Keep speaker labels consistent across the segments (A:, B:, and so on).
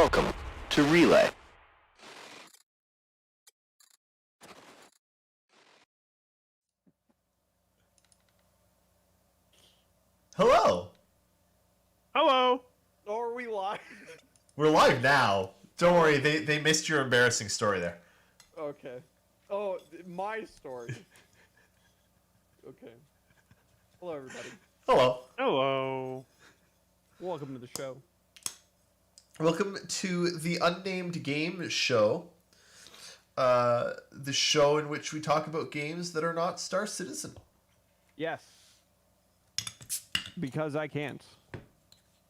A: Welcome to Relay.
B: Hello.
C: Hello.
D: Or are we live?
B: We're live now. Don't worry, they missed your embarrassing story there.
D: Okay. Oh, my story. Okay. Hello, everybody.
B: Hello.
C: Hello.
D: Welcome to the show.
B: Welcome to the Unnamed Gaem Show. The show in which we talk about games that are not Star Citizen.
D: Yes. Because I can't.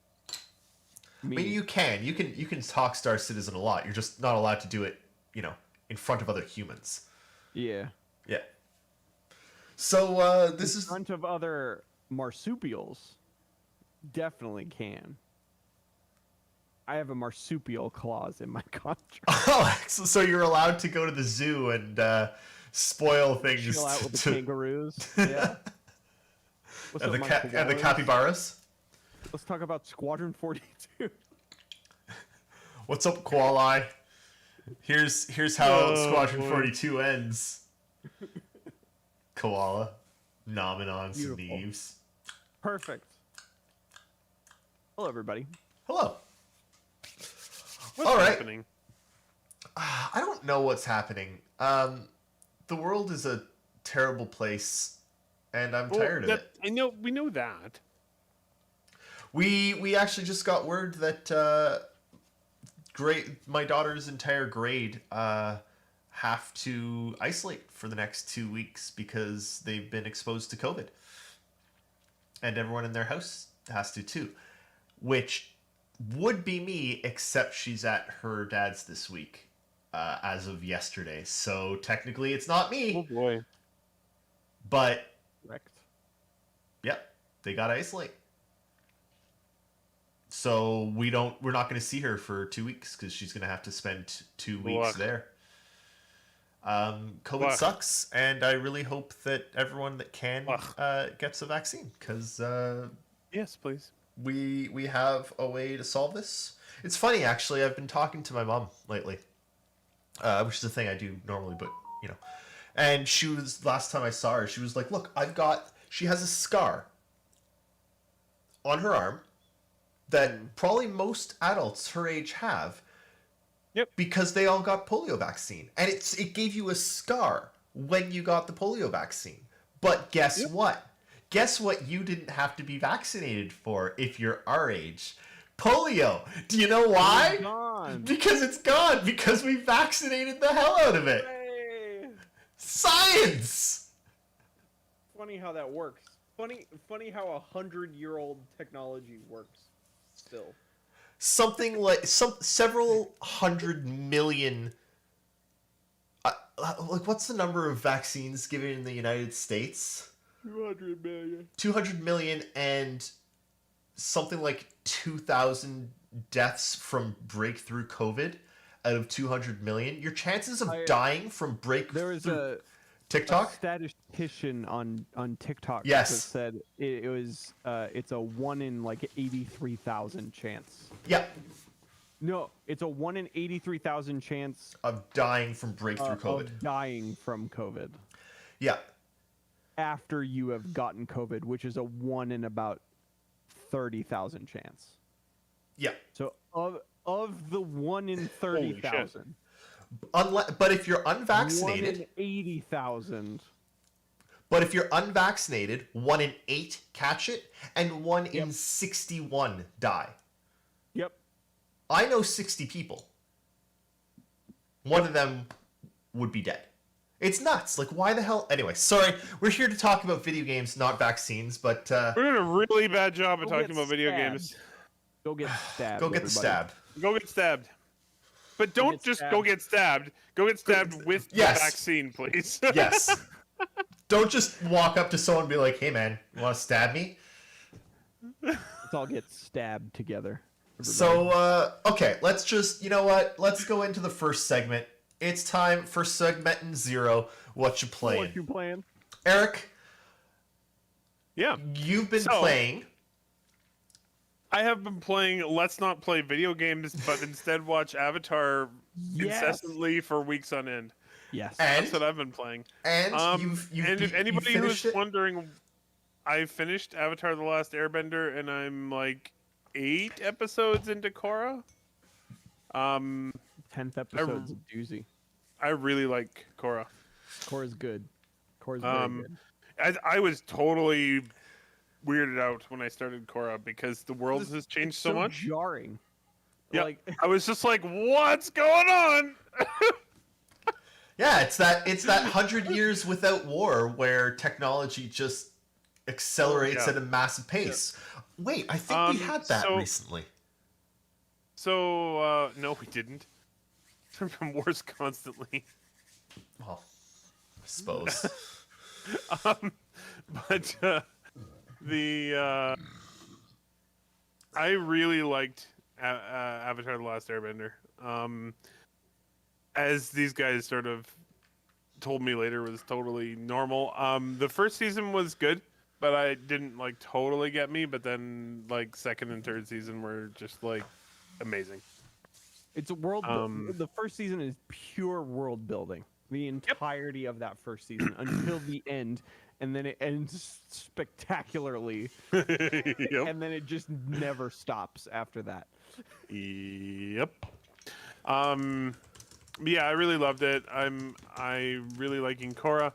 B: I mean, you can talk Star Citizen a lot. You're just not allowed to do it, in front of other humans.
D: Yeah.
B: Yeah. So this is
D: In front of other marsupials. Definitely can. I have a marsupial clause in my contract.
B: oh, so you're allowed to go to the zoo and spoil things.
D: Chill out with the kangaroos. Yeah. What's
B: and,
D: up,
B: and the capybaras.
D: Let's talk about Squadron 42.
B: What's up, Koala? Here's how Squadron 42 ends. Koala. Nominons and
D: Beautiful.
B: Neves.
D: Perfect. Hello, everybody.
B: Hello.
C: What's
B: All right.
C: happening?
B: I don't know what's happening. The world is a terrible place, and I'm tired of it.
C: We know that.
B: We actually just got word that my daughter's entire grade have to isolate for the next 2 weeks because they've been exposed to COVID, and everyone in their house has to too, which would be me, except she's at her dad's this week as of yesterday. So technically, it's not me.
C: Oh boy.
B: But
D: Correct.
B: yep, they gotta isolate. So we're not going to see her for 2 weeks because she's going to have to spend 2 weeks there. COVID sucks, and I really hope that everyone that can gets a vaccine because
C: Yes, please.
B: we have a way to solve this. It's funny, actually. I've been talking to my mom lately, which is a thing I do normally, but and she was, last time I saw her, she was like, "Look, she has a scar on her arm that probably most adults her age have."
C: Yep.
B: Because they all got polio vaccine. And it gave you a scar when you got the polio vaccine. But guess what? Guess what you didn't have to be vaccinated for if you're our age? Polio. Do you know why?
D: It's gone.
B: Because it's gone. Because we vaccinated the hell out of it.
D: Hey.
B: Science!
D: Funny how that works. Funny how 100-year-old technology works still.
B: Something like several 100 million. Like, what's the number of vaccines given in the United States?
D: 200 million.
B: 200 million and something like 2,000 deaths from breakthrough COVID out of 200 million. Your chances of dying from breakthrough.
D: There was a
B: TikTok?
D: A statistician on TikTok
B: Yes.
D: that said it's a 1 in like 83,000 chance.
B: Yep.
D: No, it's a 1 in 83,000 chance
B: Of dying from breakthrough COVID.
D: of dying from COVID
B: Yeah.
D: after you have gotten COVID, which is a 1 in about 30,000 chance.
B: Yeah.
D: So of the 1 in 30,000,
B: But if you're
D: 1
B: unvaccinated,
D: in 80,000.
B: but if you're unvaccinated, 1 in 8 catch it, and 1 in 61 die.
D: Yep.
B: I know 60 people. One of them would be dead. It's nuts. Like, why the hell? Anyway, sorry. We're here to talk about video games, not vaccines, but
C: We're doing a really bad job of
D: Go
C: talking
D: get
C: about video
D: stabbed.
C: games.
D: Go get stabbed.
B: go get the
D: everybody.
B: stab.
C: Go get stabbed. But don't
D: get
C: just
D: stabbed.
C: go get stabbed. Go get stabbed with
B: Yes.
C: the vaccine, please.
B: Yes. Don't just walk up to someone and be like, "Hey, man, you want to stab me?"
D: Let's all get stabbed together. everybody.
B: So, okay, let's just, you know what? Let's go into the first segment. It's time for segment 0. What you playing?
D: What you playing?
B: Eric,
C: Yeah.
B: you've been
C: So-
B: playing
C: I have been playing Let's Not Play Video Games, but instead watch Avatar
D: Yes.
C: incessantly for weeks on end.
D: Yes.
B: And
C: That's what I've been playing.
B: and
C: And if anybody
B: finished
C: who's
B: it.
C: wondering, I finished Avatar: The Last Airbender, and I'm like 8 episodes into Korra.
D: 10th episode's a doozy.
C: I really like Korra.
D: Korra's good. Korra's very good.
C: I was totally weirded out when I started Korra because the world has changed
D: It's
C: so much.
D: jarring.
C: Yeah,
D: Like,
C: I was just like, "What's going on?"
B: Yeah, it's that 100 years without war where technology just accelerates
C: Yeah.
B: at a massive pace. Wait, I think we had that recently.
C: So no, we didn't. From wars constantly.
B: Well, I suppose.
C: But I really liked Avatar: The Last Airbender. As these guys sort of told me later, was totally normal. The first season was good, but I didn't like totally get me. But then like second and third season were just like amazing.
D: it's a world. The first season is pure world building. The entirety of that first season until the end, and then it ends spectacularly.
C: Yep.
D: And then it just never stops after that.
C: Yep. Yeah, I really loved it. I really liking Korra.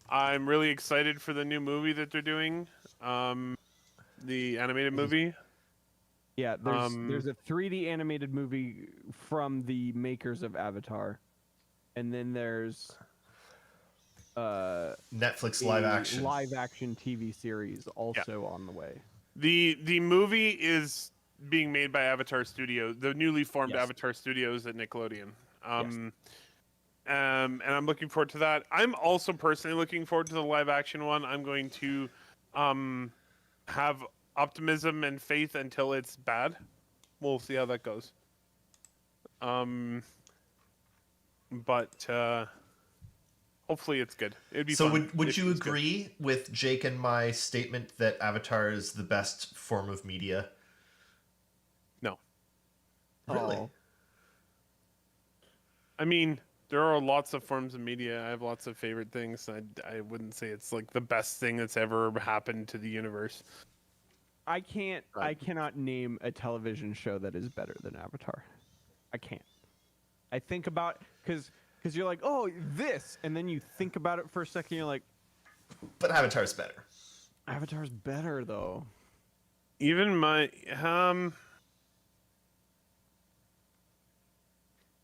C: I'm really excited for the new movie that they're doing. The animated movie.
D: Yeah, there's a 3D animated movie from the makers of Avatar, and then there's
B: Netflix
D: a
B: live action
D: TV series also on the way.
C: The movie is being made by Avatar Studios, the newly formed
D: Yes.
C: Avatar Studios at Nickelodeon. And I'm looking forward to that. I'm also personally looking forward to the live action one. I'm going to have optimism and faith until it's bad. We'll see how that goes. But hopefully it's good. It'd be
B: So
C: fun
B: would
C: if
B: you
C: it's good.
B: agree with Jake and my statement that Avatar is the best form of media?
C: No.
B: Really?
D: Oh.
C: I mean, there are lots of forms of media. I have lots of favorite things. I wouldn't say it's like the best thing that's ever happened to the universe.
D: I cannot name a television show that is better than Avatar. I can't. I think about because you're like, oh, this, and then you think about it for a second. You're like,
B: But Avatar's better.
D: Avatar's better though.
C: Even my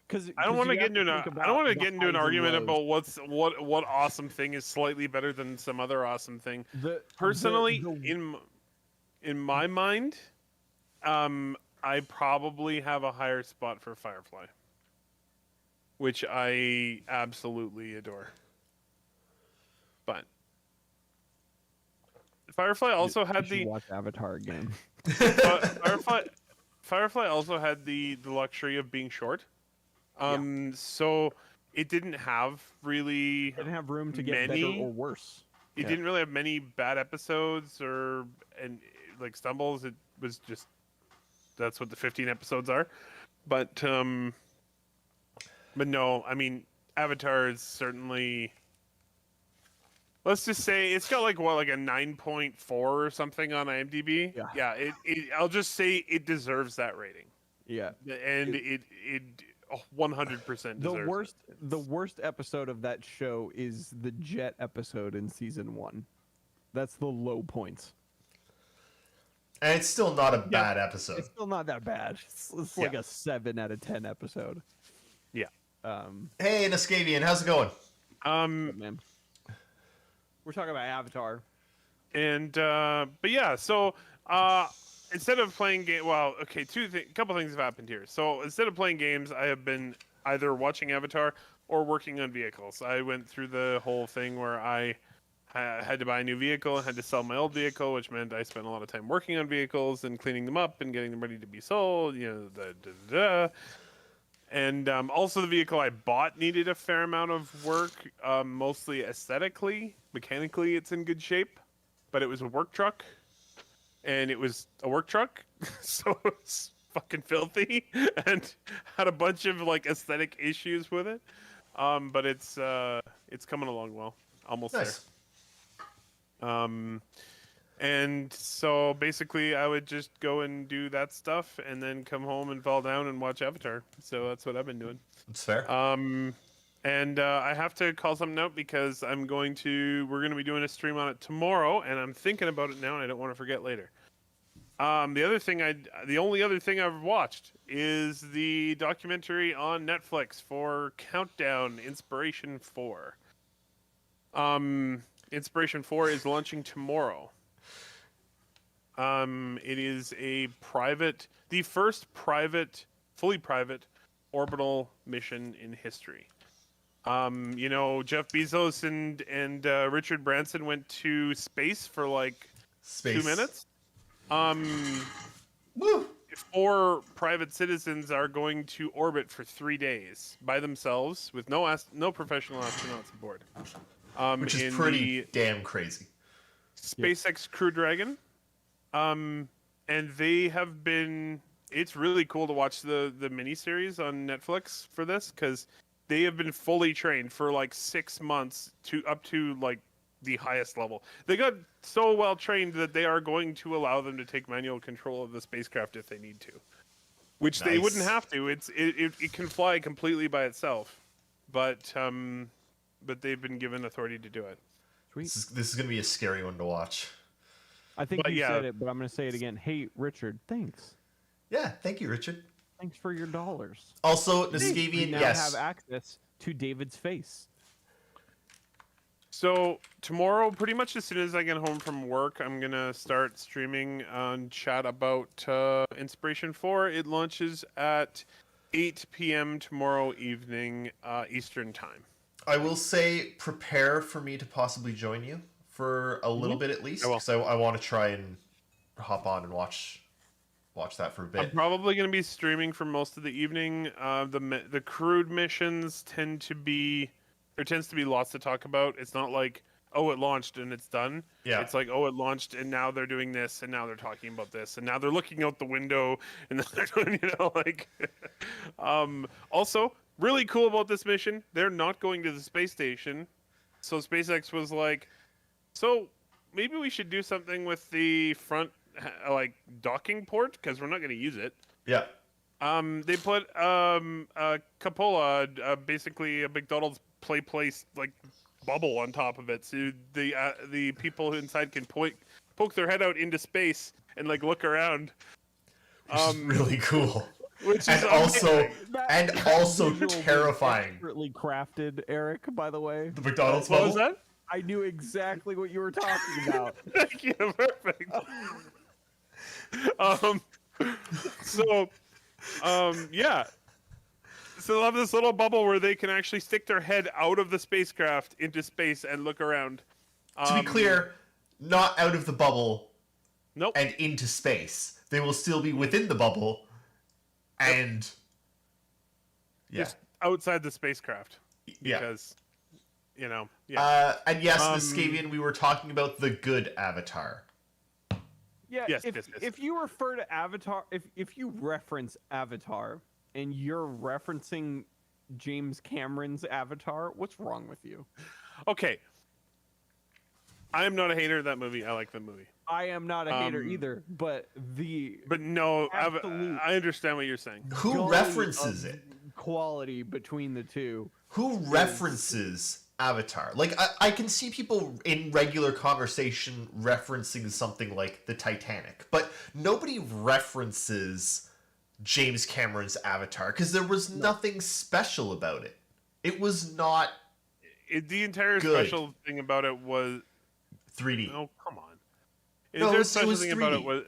D: Because
C: I don't want to get into an argument about what awesome thing is slightly better than some other awesome thing. Personally, in my mind, I probably have a higher spot for Firefly, which I absolutely adore. But Firefly also had the
D: watch Avatar again.
C: Firefly also had the luxury of being short. So it didn't have really
D: Didn't have room to get better or worse.
C: It didn't really have many bad episodes and like stumbles. It was just that's what the 15 episodes are. But no, I mean Avatar is certainly. Let's just say it's got like a 9.4 or something on IMDb.
D: Yeah.
C: I'll just say it deserves that rating.
D: Yeah.
C: And it 100% deserves
D: The worst episode of that show is the jet episode in season 1. That's the low points.
B: And it's still not a bad episode.
D: It's still not that bad. It's like a 7 out of 10 episode.
C: Yeah.
B: Hey, Nascavian, how's it going?
D: Man. We're talking about Avatar.
C: And but yeah, so instead of playing game, well, okay, couple things have happened here. So instead of playing games, I have been either watching Avatar or working on vehicles. I went through the whole thing where I had to buy a new vehicle and had to sell my old vehicle, which meant I spent a lot of time working on vehicles and cleaning them up and getting them ready to be sold. And also the vehicle I bought needed a fair amount of work, mostly aesthetically. Mechanically, it's in good shape, but it was a work truck. and it was a work truck, so it's fucking filthy and had a bunch of like aesthetic issues with it. But it's coming along well, almost
B: Nice.
C: there. And so basically, I would just go and do that stuff, and then come home and fall down and watch Avatar. So that's what I've been doing.
B: That's fair.
C: And I have to call something out because we're going to be doing a stream on it tomorrow, and I'm thinking about it now, and I don't want to forget later. The only other thing I've watched is the documentary on Netflix for Countdown Inspiration 4. Inspiration 4 is launching tomorrow. It is the first fully private orbital mission in history. Jeff Bezos and Richard Branson went to space for like 2 minutes.
B: Woo!
C: 4 private citizens are going to orbit for 3 days by themselves with no professional astronauts aboard.
B: Which is pretty damn crazy.
C: SpaceX Crew Dragon. And they have been. It's really cool to watch the miniseries on Netflix for this, because they have been fully trained for like 6 months up to like the highest level. They got so well trained that they are going to allow them to take manual control of the spacecraft if they need to, which they wouldn't have to. It can fly completely by itself, but they've been given authority to do it.
D: Sweet.
B: This is gonna be a scary one to watch.
D: I think you said it, but I'm going to say it again. Hey, Richard, thanks.
B: Yeah, thank you, Richard.
D: Thanks for your dollars.
B: Also,
D: We
B: Niskavian,
D: now
B: yes.
D: have access to David's face.
C: So tomorrow, pretty much as soon as I get home from work, I'm gonna start streaming and chat about Inspiration 4. It launches at 8 p.m. tomorrow evening, Eastern time.
B: I will say, prepare for me to possibly join you for a little bit at least, because I want to try and hop on and watch that for a bit.
C: I'm probably going to be streaming for most of the evening. The crewed missions tends to be lots to talk about. It's not like, oh, it launched and it's done.
B: Yeah.
C: It's like, oh, it launched and now they're doing this and now they're talking about this and now they're looking out the window and then they're doing, like. Also, really cool about this mission, they're not going to the space station. So SpaceX was like, so maybe we should do something with the front like docking port, because we're not going to use it.
B: Yeah.
C: They put a cupola, basically a McDonald's place like bubble on top of it, so the people inside can poke their head out into space and like look around.
B: Which is really cool.
C: Which is
B: also
D: visual
B: terrifying.
D: Expertly crafted, Eric. By the way,
B: The McDonald's
C: what
B: bubble?
C: was that?
D: I knew exactly what you were talking about.
C: Thank you, perfect. Yeah. So they'll have this little bubble where they can actually stick their head out of the spacecraft into space and look around.
B: To be clear, not out of the bubble
C: Nope.
B: and into space. They will still be within the bubble and... Yeah.
C: Just outside the spacecraft.
B: Yeah.
C: Because, yeah.
B: And yes, Niskavian, we were talking about the good Avatar.
D: Yeah,
C: Yes,
D: if you refer to Avatar, if you reference Avatar and you're referencing James Cameron's Avatar, what's wrong with you?
C: Okay. I am not a hater of that movie. I like the movie.
D: I am not a hater either, but
C: no,
D: absolute
C: I understand what you're saying.
B: Who
D: gully
B: references
D: of
B: it?
D: quality between the two.
B: Who references Avatar? Like, I can see people in regular conversation referencing something like the Titanic, but nobody references James Cameron's Avatar because there was nothing special about it. It was not
C: The entire
B: good.
C: special thing about it was
B: 3D.
C: Oh, come on.
B: No,
C: The
B: it was
C: special thing about
B: 3D.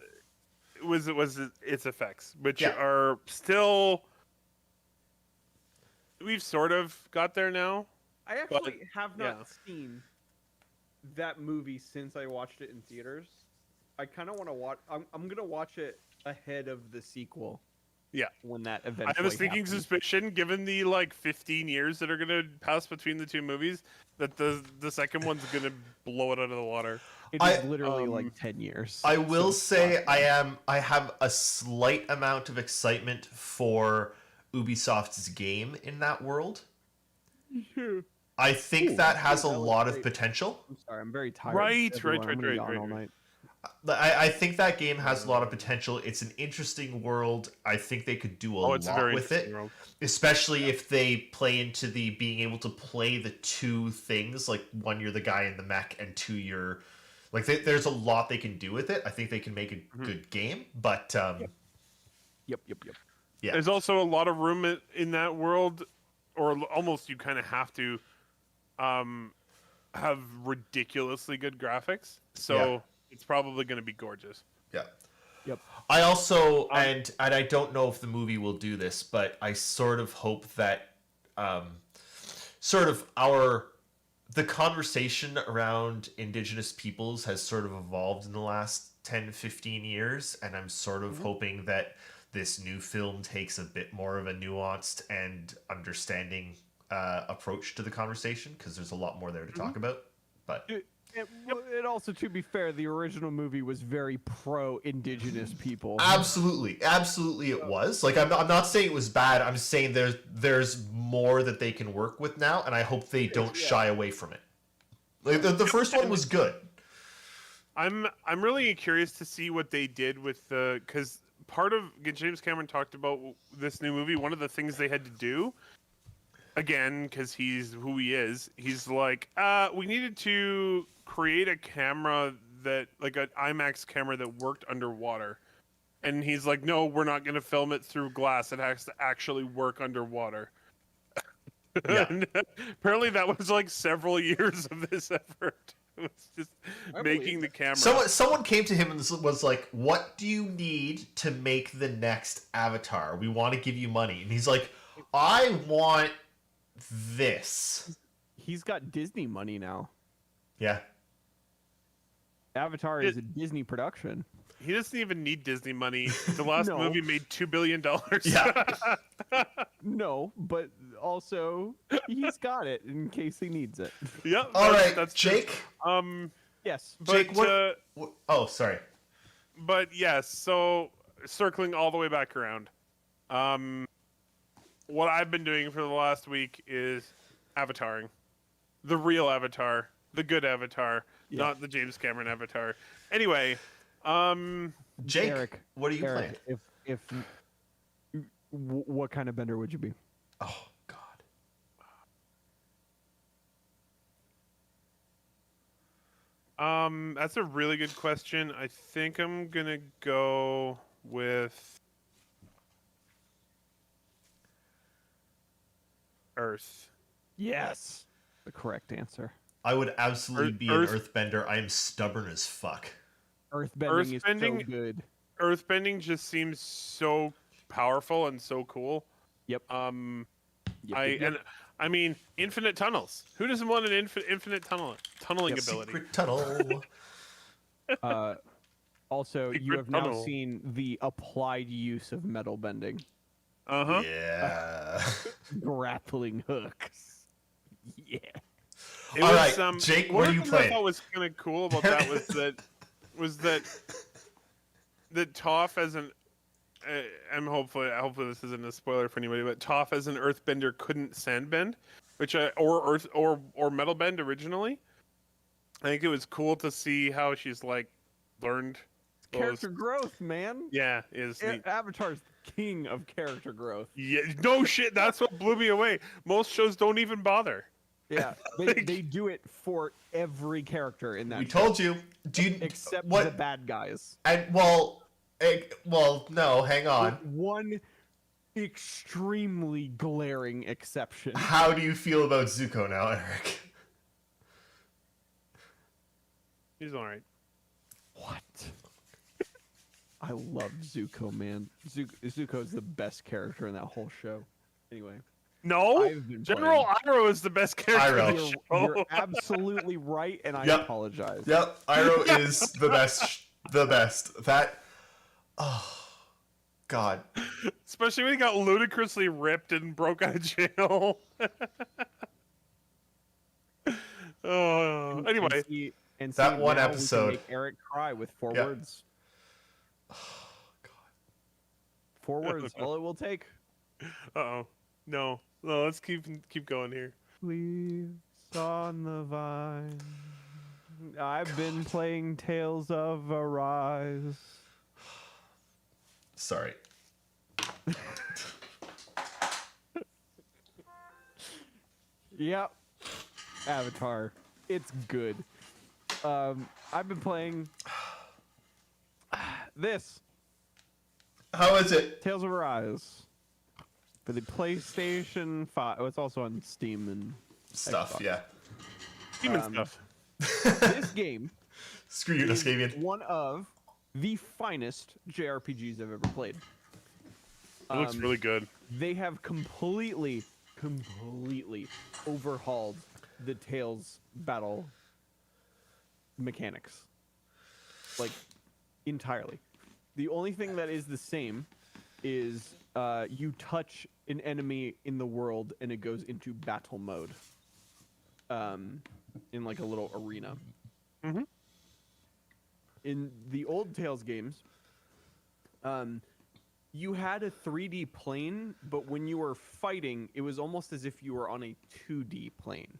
C: it was its effects, which
B: Yeah.
C: are still. We've sort of got there now.
D: I actually have not
C: yeah.
D: seen that movie since I watched it in theaters. I kind of want to watch. I'm gonna watch it ahead of the sequel.
C: Yeah.
D: When that eventually
C: I have a sneaking
D: happens.
C: suspicion, given the 15 years that are gonna pass between the two movies, that the second one's gonna blow it out of the water.
D: It is literally like 10 years.
B: I will say I have a slight amount of excitement for Ubisoft's game in that world. I think that has a lot of potential.
D: I'm sorry, I'm very tired.
C: Right.
D: All night.
B: I think that game has a lot of potential. It's an interesting world. I think they could do a lot with it, especially if they play into the being able to play the two things. Like one, you're the guy in the mech, and two, you're like there's a lot they can do with it. I think they can make a good game, but
D: Yep.
B: yeah.
C: There's also a lot of room in that world, or almost you kind of have to have ridiculously good graphics. So it's probably going to be gorgeous.
B: Yeah.
D: Yep.
B: I also and I don't know if the movie will do this, but I sort of hope that the conversation around Indigenous peoples has sort of evolved in the last 10, 15 years, and I'm sort of hoping that this new film takes a bit more of a nuanced and understanding approach to the conversation, because there's a lot more there to talk about. But
D: It also, to be fair, the original movie was very pro-Indigenous people.
B: absolutely it was. Like I'm not saying it was bad. I'm saying there's more that they can work with now, and I hope they don't shy away from it. Like the first one was good.
C: I'm really curious to see what they did with the, because part of James Cameron talked about this new movie. One of the things they had to do, again, because he's who he is, he's like, we needed to create a camera that, like an IMAX camera that worked underwater. And he's like, no, we're not going to film it through glass. It has to actually work underwater.
B: Yeah.
C: And apparently that was like several years of this effort. It was just making the camera.
B: Someone came to him and was like, "What do you need to make the next Avatar? We want to give you money." And he's like, "I want this."
D: He's got Disney money now.
B: Yeah.
D: Avatar is a Disney production.
C: He doesn't even need Disney money. The last
D: No.
C: movie made $2 billion.
B: Yeah.
D: No, but also he's got it in case he needs it.
C: Yep.
B: All right,
C: that's
B: Jake.
D: Yes.
C: But,
B: Jake, what? Oh, sorry.
C: But yes, so circling all the way back around. What I've been doing for the last week is avataring. The real Avatar. The good Avatar.
D: Yeah.
C: Not the James Cameron Avatar. Anyway,
B: Jake,
D: Eric,
B: what are you
D: Eric,
B: playing?
D: if what kind of bender would you be?
B: Oh God.
C: that's a really good question. I think I'm gonna go with Earth.
D: Yes. The correct answer.
B: I would absolutely be an earthbender. I am stubborn as fuck.
D: Earthbending is so
C: Earthbending-
D: good.
C: Earthbending just seems so powerful and so cool.
D: Yep.
C: And I mean, infinite tunnels. Who doesn't want an infinite tunneling ability?
B: Secret tunnel.
D: Also, you
C: Secret
D: have now
C: tunnel.
D: seen the applied use of metal bending.
B: Yeah.
D: Grappling hooks. Yeah.
C: It
B: All
C: was,
B: right, Jake,
C: one
B: what are
C: of
B: you
C: the things I
B: playing?
C: thought was kind of cool about that was that Toph as an hopefully this isn't a spoiler for anybody, but Toph as an earthbender couldn't sandbend, which or metal bend originally. I think it was cool to see how she's like learned those.
D: Character growth, man.
C: Yeah, is neat.
D: Avatar's the king of character growth.
C: Yeah, no shit. That's what blew me away. Most shows don't even bother.
D: Yeah, they do it for every character in that
B: We
D: show,
B: told you. Dude,
D: except
B: what?
D: the bad guys.
B: And no, hang on.
D: With one extremely glaring exception.
B: How do you feel about Zuko now, Eric?
C: He's all right.
D: What? I love Zuko, man. Zuko's the best character in that whole show. Anyway.
C: No,
D: I've been
C: General Iroh is the best character in the
B: Iroh.
C: show.
D: You're absolutely right, and I
B: Yep.
D: apologize.
B: Yep, Iroh is the best. The best. That. Oh, God.
C: Especially when he got ludicrously ripped and broke out of jail. Oh, anyway.
D: And
B: That
D: see,
B: one
D: now
B: episode.
D: we can make Eric cry with 4
B: Yeah.
D: words.
B: Oh, God.
D: 4 words, all it will take.
C: Uh-oh. No. No, let's keep going here.
D: Leaves on the vine. I've been playing Tales of Arise.
B: Sorry.
D: Yep. Avatar. It's good. I've been playing this
B: How is it?
D: Tales of Arise for the PlayStation 5. Oh, it's also on Steam and
B: Stuff,
D: Xbox.
B: yeah.
C: Human stuff.
D: This game
B: Screw you,
D: is
B: Niscavian.
D: one of the finest JRPGs I've ever played.
C: It looks really good.
D: They have completely overhauled the Tales battle mechanics. Like, entirely. The only thing that is the same is you touch an enemy in the world and it goes into battle mode. In like a little arena.
C: Mm-hmm.
D: In the old Tales games, you had a 3D plane, but when you were fighting, it was almost as if you were on a 2D plane.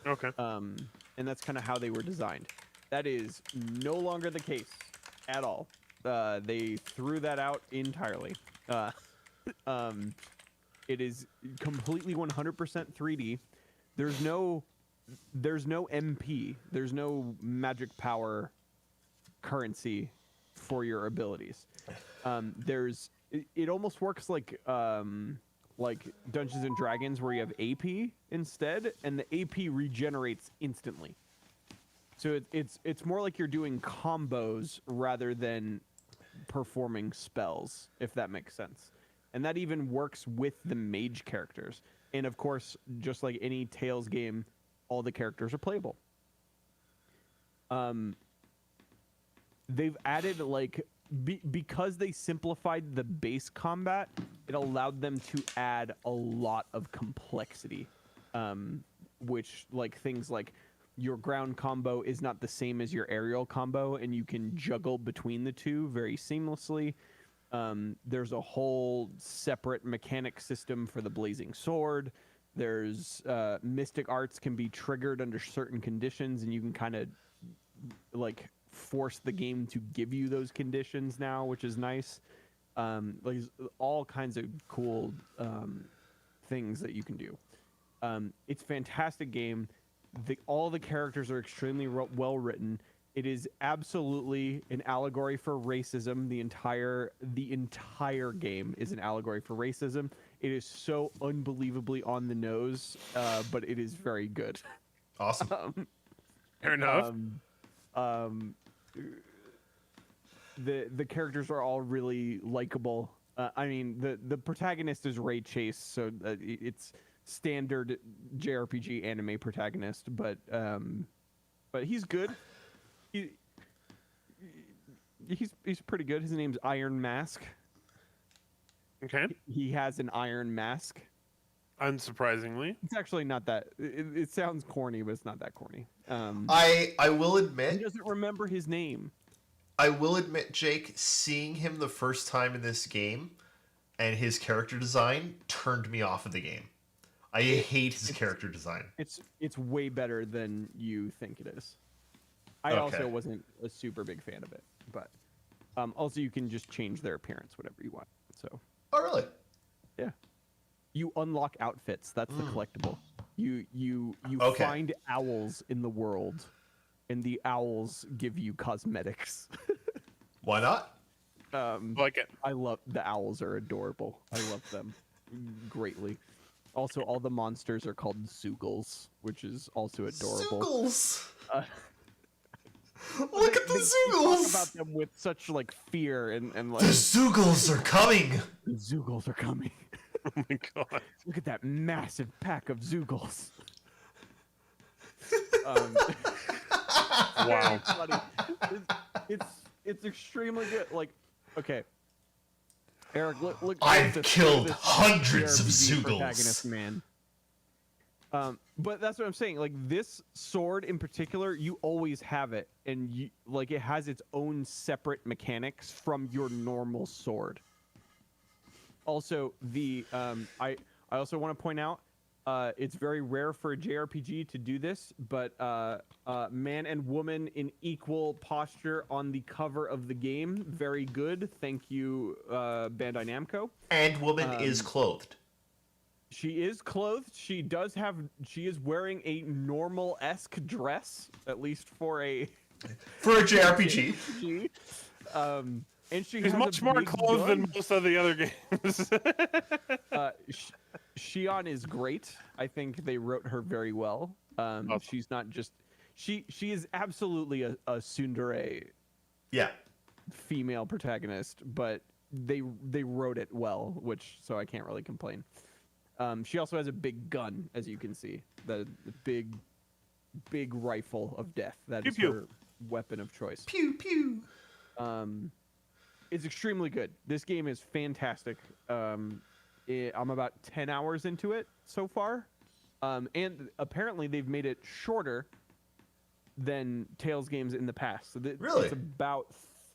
C: Okay.
D: And that's kind of how they were designed. That is no longer the case at all. They threw that out entirely. It is completely 100% 3D. There's no MP. There's no magic power currency for your abilities. It almost works like Dungeons and Dragons where you have AP instead, and the AP regenerates instantly. So it's more like you're doing combos rather than performing spells, if that makes sense. And that even works with the mage characters. And of course, just like any Tales game, all the characters are playable. They've added because they simplified the base combat, it allowed them to add a lot of complexity, which things like your ground combo is not the same as your aerial combo, and you can juggle between the two very seamlessly. There's a whole separate mechanic system for the blazing sword. There's mystic arts can be triggered under certain conditions, and you can kind of force the game to give you those conditions now, which is nice. All kinds of cool things that you can do. It's a fantastic game. All the characters are extremely well written. It is absolutely an allegory for racism. The entire game is an allegory for racism. It is so unbelievably on the nose, but it is very good.
B: Awesome.
C: Fair enough.
D: The characters are all really likable. I mean, the protagonist is Ray Chase, so it's standard JRPG anime protagonist, but he's good. He's pretty good. His name's Iron Mask.
C: Okay.
D: He has an iron mask.
C: Unsurprisingly.
D: It's actually not that. It sounds corny, but it's not that corny.
B: I will
D: He
B: admit,
D: doesn't remember his name.
B: I will admit, Jake, seeing him the first time in this game and his character design turned me off of the game. I hate his character design.
D: It's way better than you think it is. I
B: Okay.
D: also wasn't a super big fan of it, but also you can just change their appearance whatever you want. So
B: Oh, really?
D: yeah, you unlock outfits. That's the collectible. You
B: Okay.
D: find owls in the world, and the owls give you cosmetics.
B: Why not?
C: Like it.
D: I love the owls. Are adorable. I love them greatly. Also, all the monsters are called Zoogles, which is also adorable.
B: Zoogles!
D: Uh,
B: Look at the
D: They talk
B: Zoogles!
D: about them with such fear and
B: The
D: like
B: Zoogles are coming!
D: the Zoogles are coming.
C: Oh my god.
D: Look at that massive pack of Zoogles.
C: Wow.
D: Funny. It's extremely good. Okay, Eric, look.
B: I've
D: at this
B: killed
D: JRPG
B: hundreds of
D: protagonist,
B: Zoogles.
D: man. But that's what I'm saying. Like this sword in particular, you always have it, and it has its own separate mechanics from your normal sword. Also, I also want to point out, it's very rare for a JRPG to do this, but man and woman in equal posture on the cover of the game, very good. Thank you, Bandai Namco.
B: And woman is clothed.
D: She is clothed. She is wearing a normal-esque dress, at least for a
B: JRPG.
D: And she's
C: much more clothed than most of the other games.
D: Shion is great. I think they wrote her very well.
C: Awesome.
D: She's not just she is absolutely a tsundere female protagonist, but they wrote it well, so I can't really complain. She also has a big gun, as you can see, the big rifle of death. That is her weapon of choice.
B: Pew pew.
D: It's extremely good. This game is fantastic. I'm about 10 hours into it so far. And apparently they've made it shorter than Tales games in the past. So
B: really?
D: It's about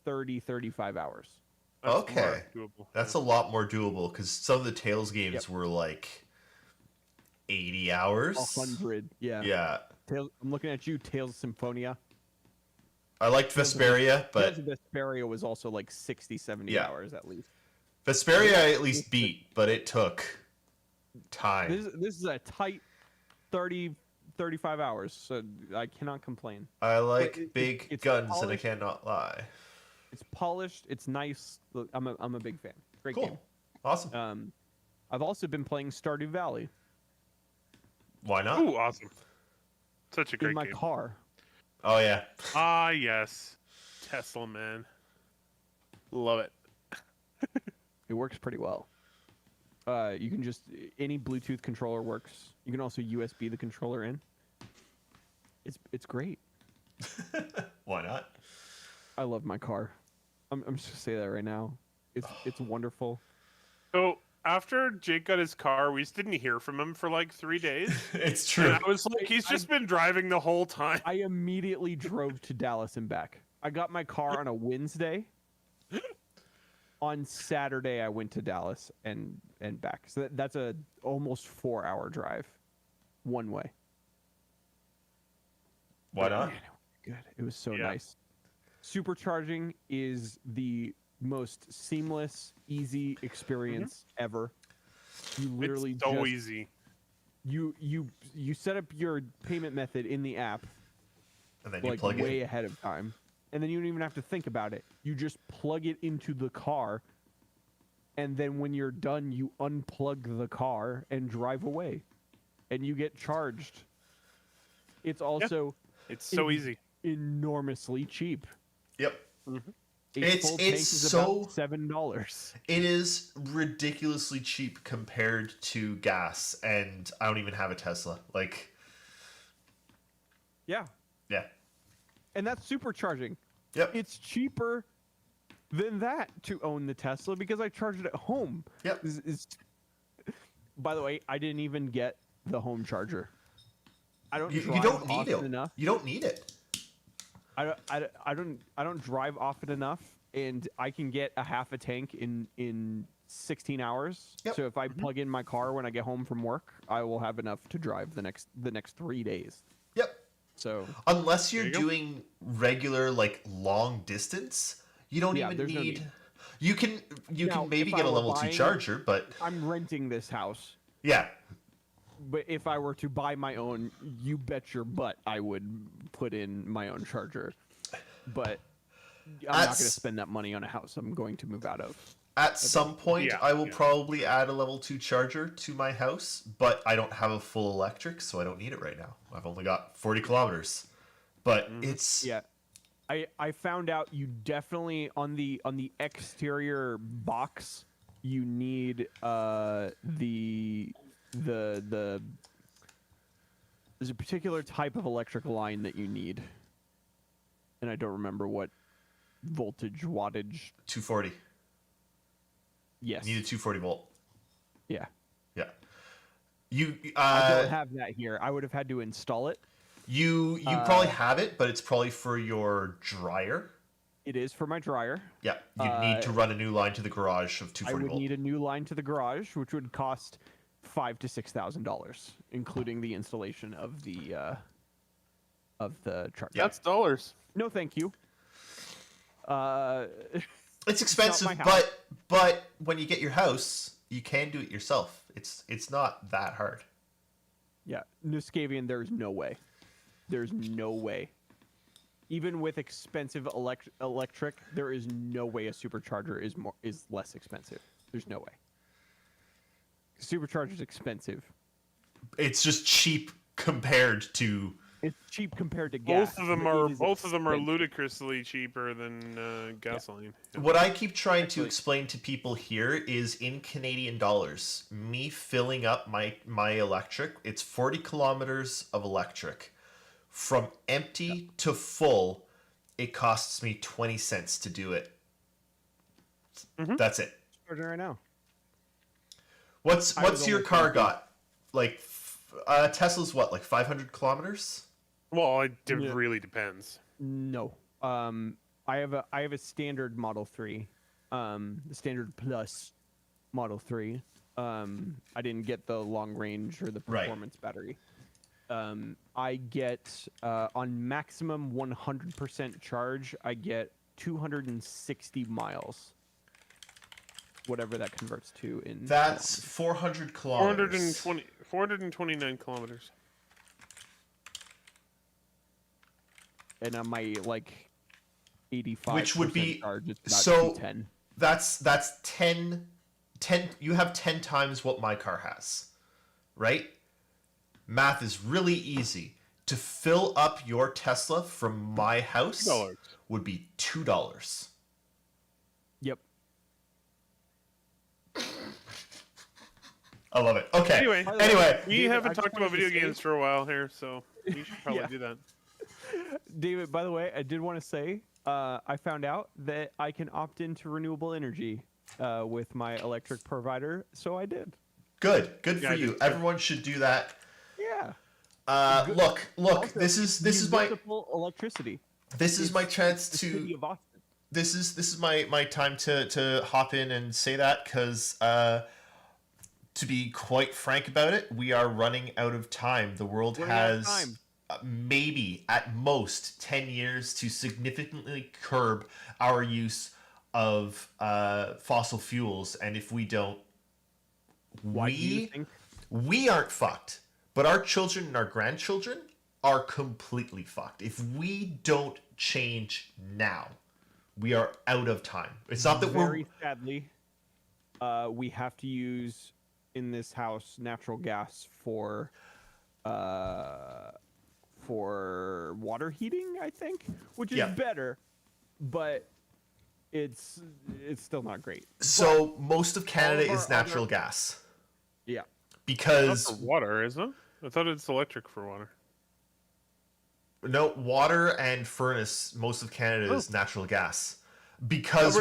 D: 35 hours.
B: Okay. That's a lot more doable, because some of the Tales games were like 80 hours.
D: 100, yeah.
B: Yeah.
D: I'm looking at you, Tales of Symphonia.
B: I liked Vesperia, but
D: Tales of Vesperia was also like 60, 70 hours at least.
B: Vesperia I at least beat, but it took time.
D: This is a tight 35 hours, so I cannot complain.
B: I like big guns,
D: polished,
B: and I cannot lie.
D: It's polished. It's nice. I'm a big fan. Great game.
B: Awesome.
D: I've also been playing Stardew Valley.
B: Why not?
C: Ooh, awesome. Such a great game.
D: In my car.
B: Oh, yeah.
C: Ah, yes. Tesla, man. Love it.
D: It works pretty well. You can any Bluetooth controller works. You can also USB the controller in. It's great.
B: Why not?
D: I love my car. I'm just gonna say that right now. It's wonderful.
C: So after Jake got his car, we just didn't hear from him for like 3 days.
B: It's true.
C: And I was like, he's just been driving the whole time.
D: I immediately drove to Dallas and back. I got my car on a Wednesday. On Saturday, I went to Dallas and back. So that's a almost 4-hour drive, one way.
B: Why not?
D: Man, good. It was so nice. Supercharging is the most seamless, easy experience ever. You literally
C: it's so easy.
D: You set up your payment method in the app,
B: and then you
D: like
B: plug
D: way
B: it
D: ahead of time, and then you don't even have to think about it. You just plug it into the car, and then when you're done, you unplug the car and drive away, and you get charged. It's also
C: it's so easy,
D: enormously cheap.
B: Yep.
C: Mm-hmm.
B: It's so
D: about $7.
B: It is ridiculously cheap compared to gas, and I don't even have a Tesla. Like,
D: yeah, and that's supercharging.
B: Yep.
D: It's cheaper than that to own the Tesla because I charge it at home.
B: Yep.
D: By the way, I didn't even get the home charger. I don't.
B: You
D: drive
B: don't need
D: often
B: it.
D: Enough.
B: You don't need it.
D: I don't drive often enough, and I can get a half a tank in 16 hours.
B: Yep.
D: So if I plug in my car when I get home from work, I will have enough to drive the next 3 days.
B: Yep.
D: So
B: unless you're doing regular like long distance, you don't even need.
D: No need.
B: You can maybe get a level 2 charger, but
D: I'm renting this house.
B: Yeah.
D: But if I were to buy my own, you bet your butt I would put in my own charger. But I'm not going to spend that money on a house I'm going to move out of.
B: At some point, I will probably add a level 2 charger to my house, but I don't have a full electric, so I don't need it right now. I've only got 40 kilometers. But it's...
D: Yeah. I found out you definitely, on the exterior box, you need there's a particular type of electric line that you need, and I don't remember what voltage, wattage.
B: 240.
D: Yes.
B: You need a 240 volt.
D: Yeah.
B: Yeah. You
D: I don't have that here. I would have had to install it.
B: you probably have it, but it's probably for your dryer.
D: It is for my dryer.
B: Yeah, you need to run a new line to the garage of 240
D: I would
B: volt.
D: need a new line to the garage, which would cost $5,000 to $6,000, including the installation of the charger.
C: That's dollars.
D: No, thank you.
B: It's expensive,
D: my house.
B: but when you get your house, you can do it yourself. It's not that hard.
D: Yeah, Nuskavian, there's no way. There's no way. Even with expensive electric, there is no way a supercharger is less expensive. There's no way. Supercharger's expensive.
B: It's just cheap compared to.
D: It's cheap compared to gas.
C: Both of them
D: but
C: are
D: it is expensive.
C: ludicrously cheaper than gasoline. Yeah.
B: What I keep trying to explain to people here is in Canadian dollars, me filling up my electric, it's 40 kilometers of electric. From empty to full, it costs me 20 cents to do it. That's it.
D: Charging right now.
B: What's
D: was
B: your
D: only
B: car
D: thinking-
B: got? Like Tesla's what, like 500 kilometers?
C: Well, it
D: Yeah.
C: really depends.
D: No. I have a standard Model 3. The standard plus Model 3. I didn't get the long range or the
B: Right.
D: performance battery. I get on maximum 100% charge, I get 260 miles. Whatever that converts to in
B: That's 400 kilometers.
C: 429 kilometers.
D: and on my like 85
B: Which would be
D: charge, it's about
B: so
D: 210.
B: that's 10 you have 10 times what my car has. Right? Math is really easy. To fill up your Tesla from my house
C: $2.
B: would be $2.
D: Yep.
B: I love it. Okay.
C: Anyway, we
D: David,
C: haven't
D: I just
C: talked about
D: wanted to
C: video
D: say-
C: games for a while here, so we should probably
D: Yeah.
C: do that.
D: David, by the way, I did want to say I found out that I can opt into renewable energy with my electric provider, so I did.
B: Good
C: Yeah,
B: for
C: I
B: you.
C: did too.
B: Everyone should do that.
D: Yeah.
B: Look.
D: Also,
B: This is my
D: municipal electricity.
B: my chance
D: The city
B: to.
D: of Austin.
B: This is my time to hop in and say that because to be quite frank about it, we are running out of time. The world
D: Running out of
B: has
D: time.
B: maybe at most 10 years to significantly curb our use of fossil fuels, and if we don't,
D: Why do you think?
B: we aren't fucked, but our children and our grandchildren are completely fucked. If we don't change now, we are out of time. It's not that
D: Very sadly, we have to use in this house natural gas for water heating, I think, which is
B: Yeah.
D: better, but it's still not great.
B: so most of Canada
D: all of
B: is
D: our
B: natural
D: other-
B: gas
D: Yeah.
C: Not
B: because
C: for water, isn't it? I thought it's electric for water.
B: no water and furnace. Most of Canada is natural gas because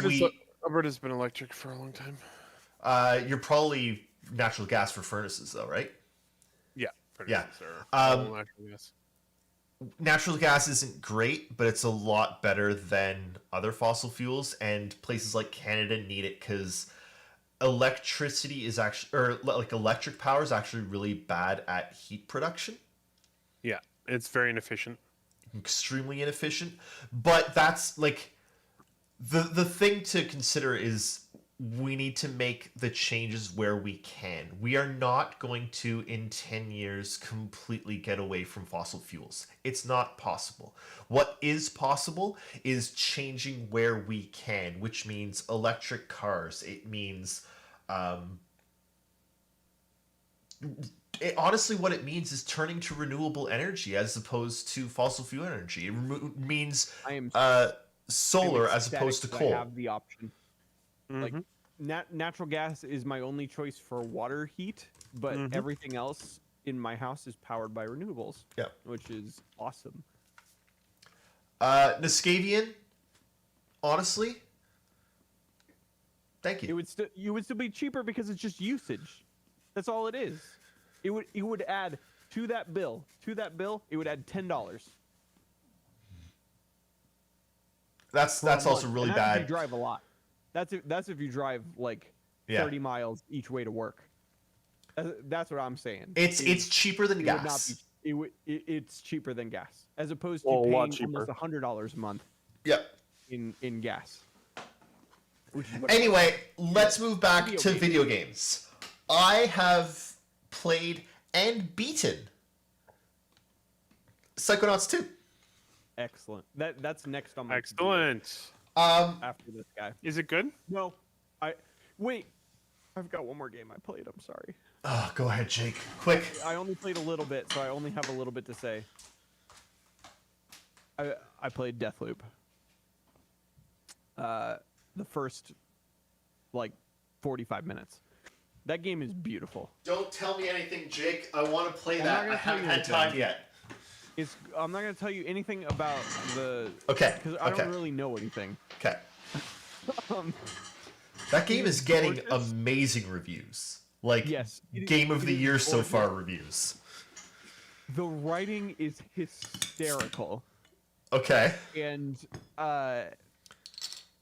C: Alberta's been electric for a long time.
B: you're probably natural gas for furnaces though, right?
C: Yeah.
B: Yeah.
C: furnaces are all natural gas.
B: Natural gas isn't great, but it's a lot better than other fossil fuels, and places like Canada need it because electricity is actually, or like electric power is actually really bad at heat production,
C: Yeah, it's very inefficient.
B: extremely inefficient. But that's like the thing to consider is we need to make the changes where we can. We are not going to in 10 years completely get away from fossil fuels. It's not possible. What is possible is changing where we can, which means electric cars. It means honestly what it means is turning to renewable energy as opposed to fossil fuel energy. It means
D: I am
B: solar
D: I'm
B: as opposed to
D: ecstatic that
B: coal.
D: I have the option. Like natural gas is my only choice for water heat, but everything else in my house is powered by renewables.
B: Yeah.
D: Which is awesome.
B: Nuskavian, honestly, thank you.
D: You would still be cheaper because it's just usage. That's all it is. It would add to that bill. It would add $10.
B: That's also really
D: and that's
B: bad.
D: if you drive a lot. That's if you drive like 30 miles each way to work. That's what I'm saying.
B: It's cheaper than
D: it
B: gas.
D: It's cheaper than gas, as opposed to
C: Well, a
D: paying
C: lot cheaper.
D: almost $100 a month
B: Yep.
D: in gas. Which is what
B: Anyway, let's move back to video games. I have played and beaten Psychonauts 2.
D: Excellent. That's next on my
C: Excellent.
D: after this guy.
C: Is it good?
D: No, wait. I've got one more game I played. I'm sorry.
B: Oh, go ahead, Jake. Quick.
D: I only played a little bit, so I only have a little bit to say. I played Deathloop. The first, 45 minutes. That game is beautiful.
B: Don't tell me anything, Jake. I want to play
D: I'm not
B: that.
D: gonna
B: I haven't
D: tell you
B: had time
D: anything.
B: yet.
D: I'm not going to tell you anything about the...
B: Okay.
D: Because I don't really know anything.
B: Okay.
D: Um,
B: That game is getting
D: gorgeous.
B: amazing reviews.
D: Yes,
B: Game of
D: it
B: the
D: is
B: Year so
D: gorgeous.
B: far reviews.
D: The writing is hysterical.
B: Okay.
D: And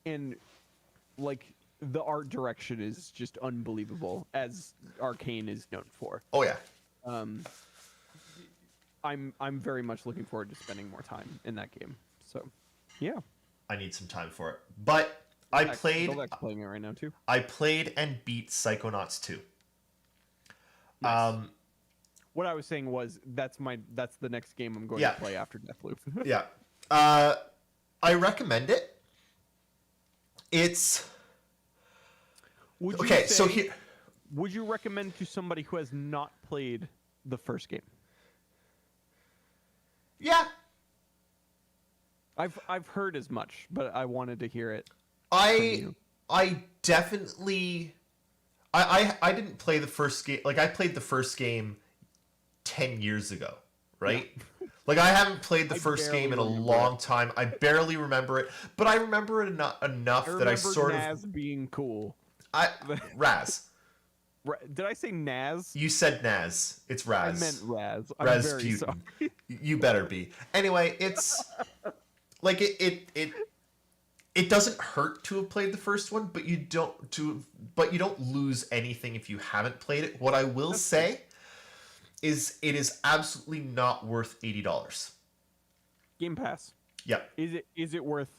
D: the art direction is just unbelievable, as Arcane is known for.
B: Oh yeah.
D: I'm very much looking forward to spending more time in that game. So, yeah.
B: I need some time for it. But I played
D: Goldeck's playing it right now too.
B: I played and beat Psychonauts 2.
D: Nice. What I was saying was that's the next game I'm going to play after Deathloop.
B: Yeah. I recommend it. It's
D: Would you
B: okay.
D: say,
B: So here,
D: would you recommend to somebody who has not played the first game?
B: yeah,
D: I've heard as much, but I wanted to hear it.
B: I definitely I didn't play the first game. Like I played the first game 10 years ago, right? Like I haven't played the first game in a long time. I barely remember it, but I remember it enough that I sort
D: Naz being cool.
B: Raz.
D: Did I say Naz?
B: You said Naz. It's Raz.
D: I meant Raz. I'm
B: Raz
D: very
B: Putin.
D: sorry.
B: You better be. Anyway, it's like it doesn't hurt to have played the first one, but you don't lose anything if you haven't played it. What I will say is it is absolutely not worth $80.
D: Game Pass.
B: Yep.
D: Is it worth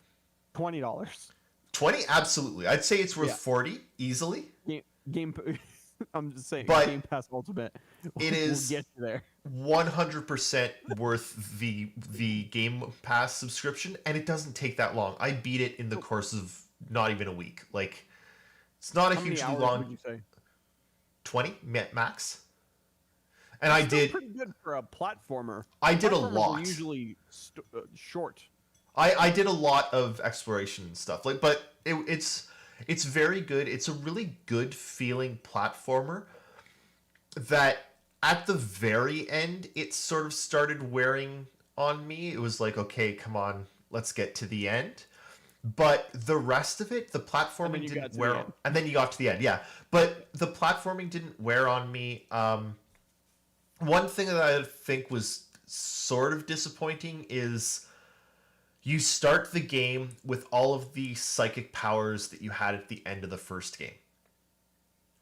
D: $20?
B: 20 absolutely. I'd say it's worth
D: Yeah.
B: 40 easily.
D: Game I'm just saying
B: But
D: Game Pass Ultimate.
B: It is
D: We'll get you there.
B: 100% worth the Game Pass subscription, and it doesn't take that long. I beat it in the course of not even a week. Like, it's not a
D: How many
B: hugely
D: hours
B: long.
D: would you say?
B: 20 max. And I
D: Still
B: did.
D: pretty good for a platformer.
B: I did a
D: Platformers are
B: lot.
D: usually short.
B: I did a lot of exploration and stuff. Like, but it's very good. It's a really good feeling platformer that at the very end it sort of started wearing on me. It was like, okay, come on, let's get to the end. But the rest of it, the platforming didn't wear on. And then you got to the end, yeah. But the platforming didn't wear on me. One thing that I think was sort of disappointing is you start the game with all of the psychic powers that you had at the end of the first game,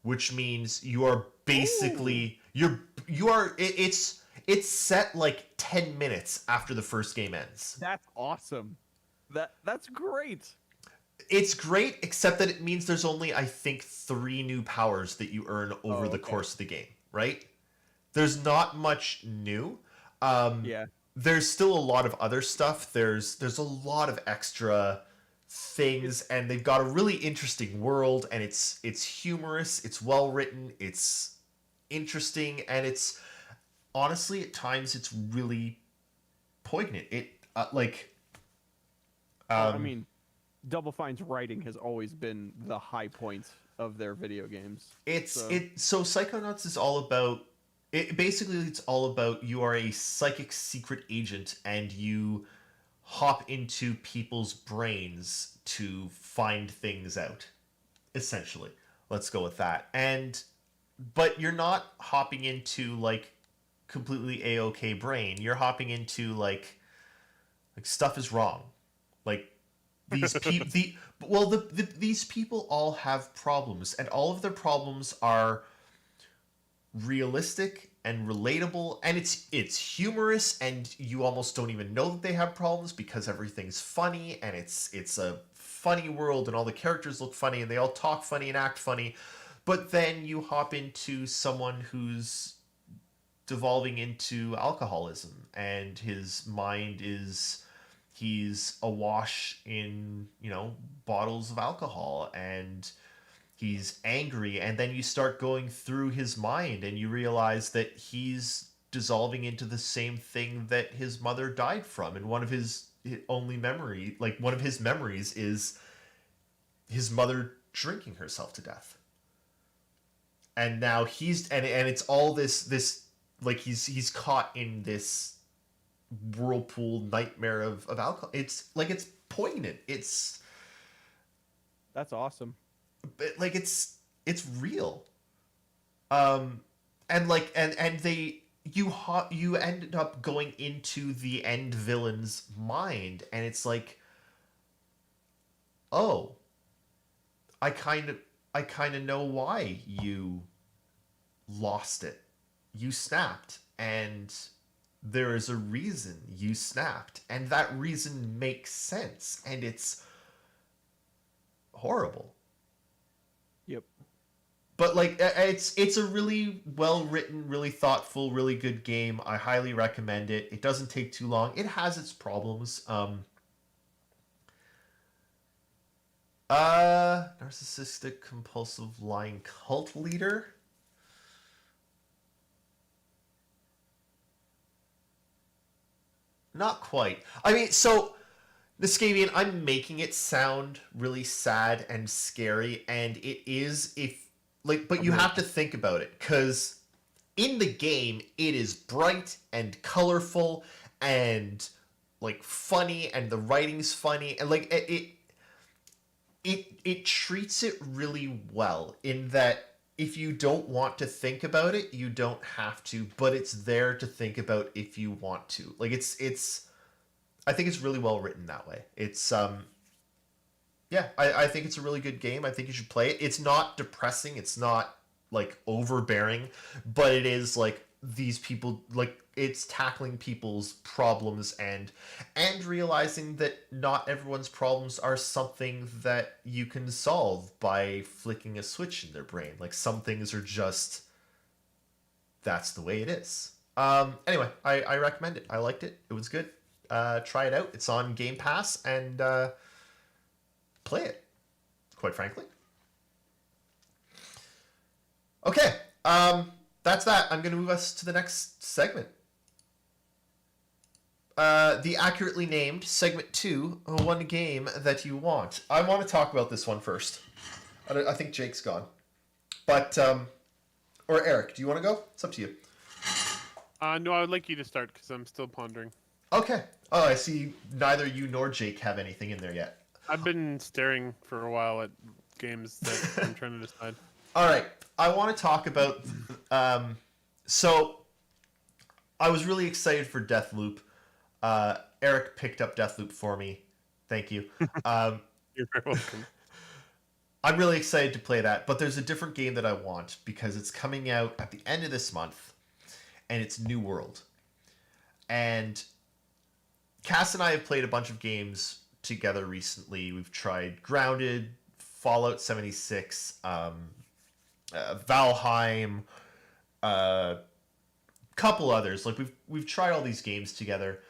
B: which means you are basically it's set like 10 minutes after the first game ends.
D: That's awesome. That's great.
B: It's great, except that it means there's only, I think, 3 new powers that you earn over the course of the game, right? There's not much new.
D: Yeah.
B: There's still a lot of other stuff. There's a lot of extra things, and they've got a really interesting world, and it's humorous, it's well written, it's interesting, and it's honestly at times it's really poignant.
D: I mean, Double Fine's writing has always been the high point of their video games.
B: So Psychonauts is all about it's all about you are a psychic secret agent and you hop into people's brains to find things out. Essentially. Let's go with that. And but you're not hopping into like completely a-okay brain. You're hopping into like stuff is wrong. Like these people, these people all have problems, and all of their problems are realistic and relatable, and it's humorous, and you almost don't even know that they have problems because everything's funny, and it's a funny world, and all the characters look funny, and they all talk funny and act funny. But then you hop into someone who's devolving into alcoholism, and his mind is he's awash in bottles of alcohol, and he's angry, and then you start going through his mind and you realize that he's dissolving into the same thing that his mother died from, and one of his only memory like one of his memories is his mother drinking herself to death. And now he's and it's all this like he's caught in this whirlpool nightmare of alcohol. It's like it's poignant.
D: That's awesome.
B: Like it's real. And like and they you ended up going into the end villain's mind, and it's like, oh, I kind of know why you lost it. You snapped, and there is a reason you snapped, and that reason makes sense, and it's horrible.
D: Yep.
B: But like it's a really well written, really thoughtful, really good game. I highly recommend it. It doesn't take too long. It has its problems. Narcissistic compulsive lying cult leader. Not quite. I mean, so Niscavian, I'm making it sound really sad and scary, and it is if like, but you have to think about it, because in the game it is bright and colorful and like funny, and the writing's funny, and like it treats it really well in that if you don't want to think about it, you don't have to, but it's there to think about if you want to. Like it's I think it's really well written that way. It's yeah, I think it's a really good game. I think you should play it. It's not depressing, it's not like overbearing, but it is like these people, like it's tackling people's problems and realizing that not everyone's problems are something that you can solve by flicking a switch in their brain. Like some things are just that's the way it is. Anyway, I recommend it. I liked it. It was good. Try it out. It's on Game Pass, and play it, quite frankly. Okay, that's that. I'm going to move us to the next segment. The accurately named segment 2, one game that you want. I want to talk about this one first. I think Jake's gone. But, or Eric, do you want to go? It's up to you.
C: No, I would like you to start because I'm still pondering.
B: Okay. Oh, I see neither you nor Jake have anything in there yet.
C: I've been staring for a while at games that I'm trying to decide.
B: All right. I want to talk about... so, I was really excited for Deathloop. Eric picked up Deathloop for me. Thank you.
C: You're very welcome.
B: I'm really excited to play that, but there's a different game that I want because it's coming out at the end of this month, and it's New World. And Cass and I have played a bunch of games together recently. We've tried Grounded, Fallout 76, Valheim, couple others. Like we've tried all these games together,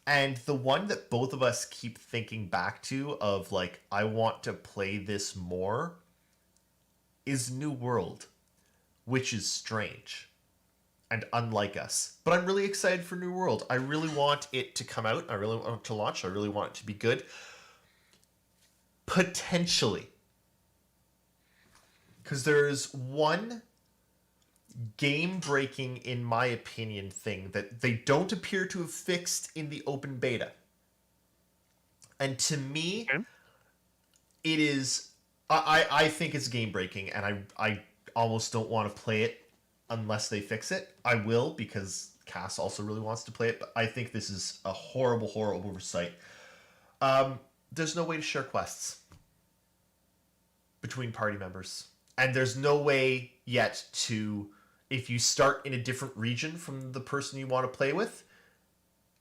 B: and the one that both of us keep thinking back to of like I want to play this more is New World, which is strange and unlike us. But I'm really excited for New World. I really want it to come out. I really want it to launch. I really want it to be good. Potentially. Because there's one game-breaking, in my opinion, thing that they don't appear to have fixed in the open beta. And to me,
C: Okay.
B: it is... I think it's game-breaking, and almost don't want to play it unless they fix it. I will, because Cass also really wants to play it, but I think this is a horrible, horrible oversight. There's no way to share quests between party members. And there's no way yet to, if you start in a different region from the person you want to play with,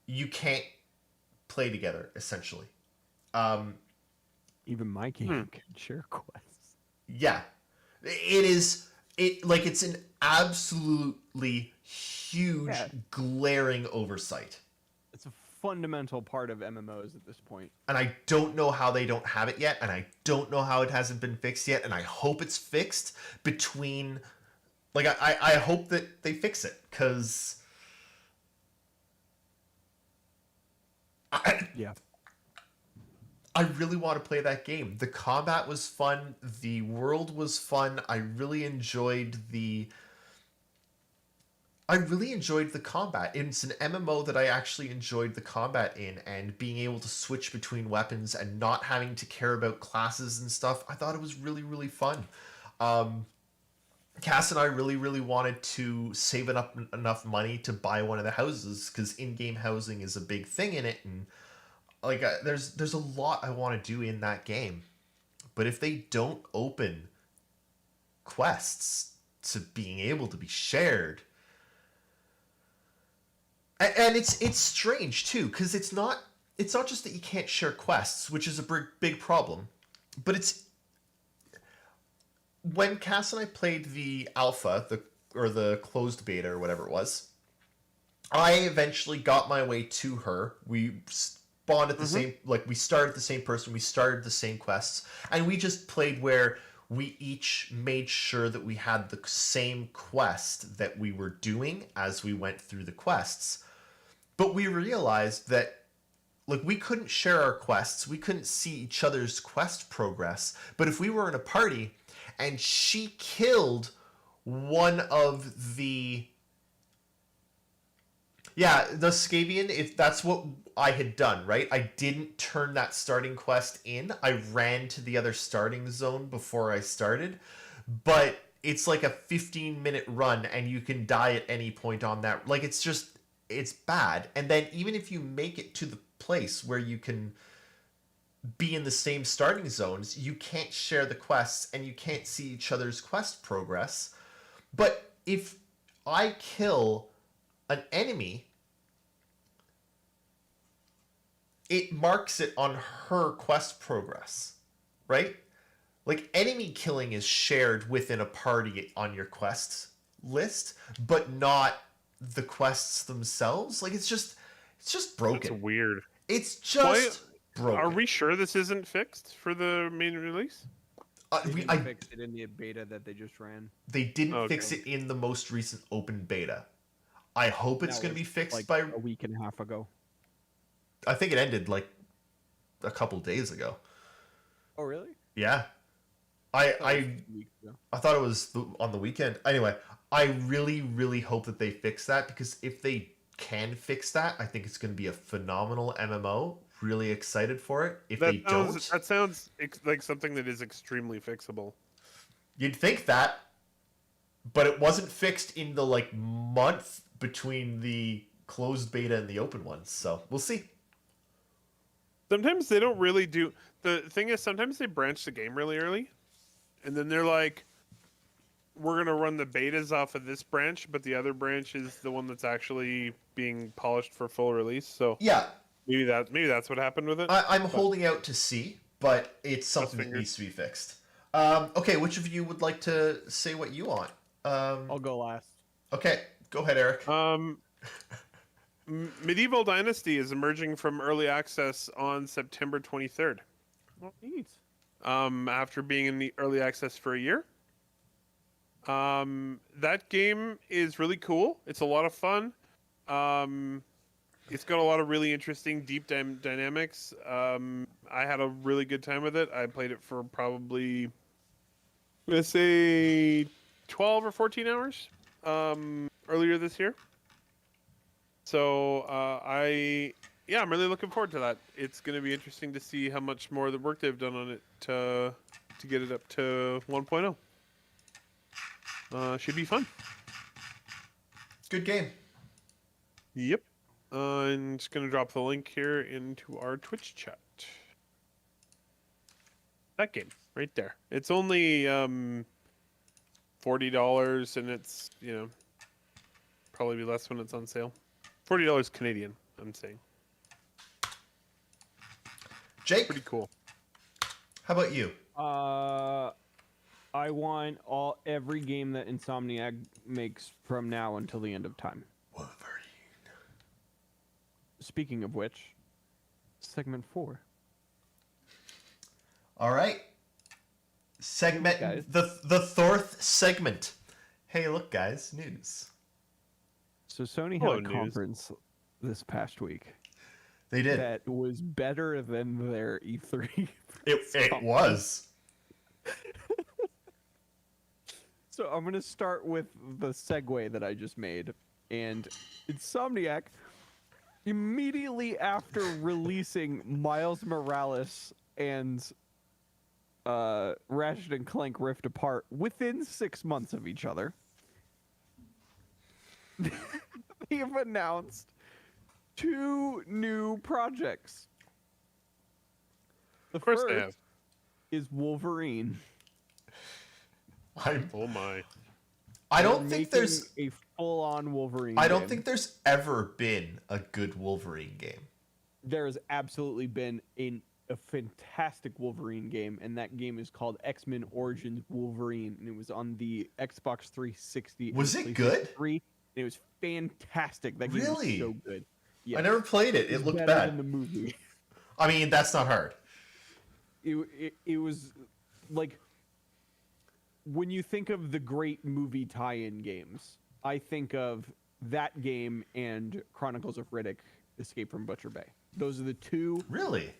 B: you can't play together, essentially.
D: Even my game can share quests.
B: Yeah. It's an absolutely huge, glaring oversight.
D: It's a fundamental part of MMOs at this point.
B: And I don't know how they don't have it yet, and I don't know how it hasn't been fixed yet, and I hope it's fixed between... Like, I hope that they fix it, because...
D: Yeah.
B: I really want to play that game. The combat was fun. The world was fun. I really enjoyed the combat. It's an MMO that I actually enjoyed the combat in, and being able to switch between weapons and not having to care about classes and stuff. I thought it was really, really fun. Cass and I really, really wanted to save enough money to buy one of the houses, because in-game housing is a big thing in it, and like there's a lot I want to do in that game. But if they don't open quests to being able to be shared, and it's strange too, because it's not just that you can't share quests, which is a big problem, but it's when Cass and I played the alpha, the closed beta or whatever it was, I eventually got my way to her. We spawned at the same, like, we started the same person, we started the same quests, and we just played where we each made sure that we had the same quest that we were doing as we went through the quests. But we realized that, like, we couldn't share our quests, we couldn't see each other's quest progress, but if we were in a party and she killed one of the... Yeah, the Scavian, if that's what I had done, right? I didn't turn that starting quest in. I ran to the other starting zone before I started. But it's like a 15-minute run, and you can die at any point on that. Like, it's bad. And then even if you make it to the place where you can be in the same starting zones, you can't share the quests, and you can't see each other's quest progress. But if I kill an enemy, it marks it on her quest progress, right? Like, enemy killing is shared within a party on your quests list, but not the quests themselves. Like, it's just broken.
C: That's weird.
B: It's just broken.
C: Are we sure this isn't fixed for the main release?
D: They fixed it in the beta that they just ran.
B: They didn't fix it in the most recent open beta. I hope it's going to be fixed
D: like
B: by
D: a week and a half ago.
B: I think it ended like a couple days ago.
D: Oh, really?
B: Yeah. I thought it was on the weekend. Anyway, I really, really hope that they fix that, because if they can fix that, I think it's going to be a phenomenal MMO. Really excited for it. If they don't...
C: That sounds like something that is extremely fixable.
B: You'd think that, but it wasn't fixed in the like month between the closed beta and the open ones. So we'll see.
C: Sometimes they don't really do... The thing is, sometimes they branch the game really early, and then they're like, we're going to run the betas off of this branch, but the other branch is the one that's actually being polished for full release. So
B: yeah,
C: maybe that's what happened with it.
B: I'm holding out to see, but it's something that needs to be fixed. Okay, which of you would like to say what you want?
D: I'll go last.
B: Okay, go ahead, Eric.
C: Medieval Dynasty is emerging from early access on September 23rd.
D: Oh, neat.
C: After being in the early access for a year. That game is really cool. It's a lot of fun. It's got a lot of really interesting deep dynamics. I had a really good time with it. I played it for probably, I'm going to say 12 or 14 hours earlier this year. So I'm really looking forward to that. It's going to be interesting to see how much more of the work they've done on it to get it up to 1.0. Should be fun.
B: Good game.
C: Yep. I'm just gonna drop the link here into our Twitch chat. That game right there. It's only $40, and it's probably be less when it's on sale. $40 Canadian. I'm saying.
B: Jake,
C: Pretty cool.
B: how about you?
D: I want every game that Insomniac makes from now until the end of time.
B: Wolverine.
D: Speaking of which, segment 4.
B: All right. Segment
D: Guys.
B: the fourth segment. Hey, look, guys, news.
D: So Sony
C: Hello,
D: had a
C: news.
D: conference this past week
B: They did.
D: that was better than their E3.
B: It was.
D: So I'm gonna start with the segue that I just made, and Insomniac, immediately after releasing Miles Morales and Ratchet and Clank Rift Apart within 6 months of each other, they have announced 2 new projects. The
C: Of course
D: first
C: they have.
D: is Wolverine.
C: Oh my.
B: I
D: They're
B: don't think there's.
D: making a full-on Wolverine.
B: I don't
D: game.
B: think there's ever been a good Wolverine game.
D: There has absolutely been a fantastic Wolverine game, and that game is called X-Men Origins Wolverine, and it was on the Xbox 360.
B: Was
D: and
B: it good?
D: 3, and it was fantastic. That game
B: Really?
D: was so good. Yeah,
B: I never played it. It
D: was
B: looked
D: better
B: bad.
D: than the movie.
B: I mean, that's not hard.
D: It was like, when you think of the great movie tie-in games, I think of that game and Chronicles of Riddick: Escape from Butcher Bay. Those are the two.
B: Really?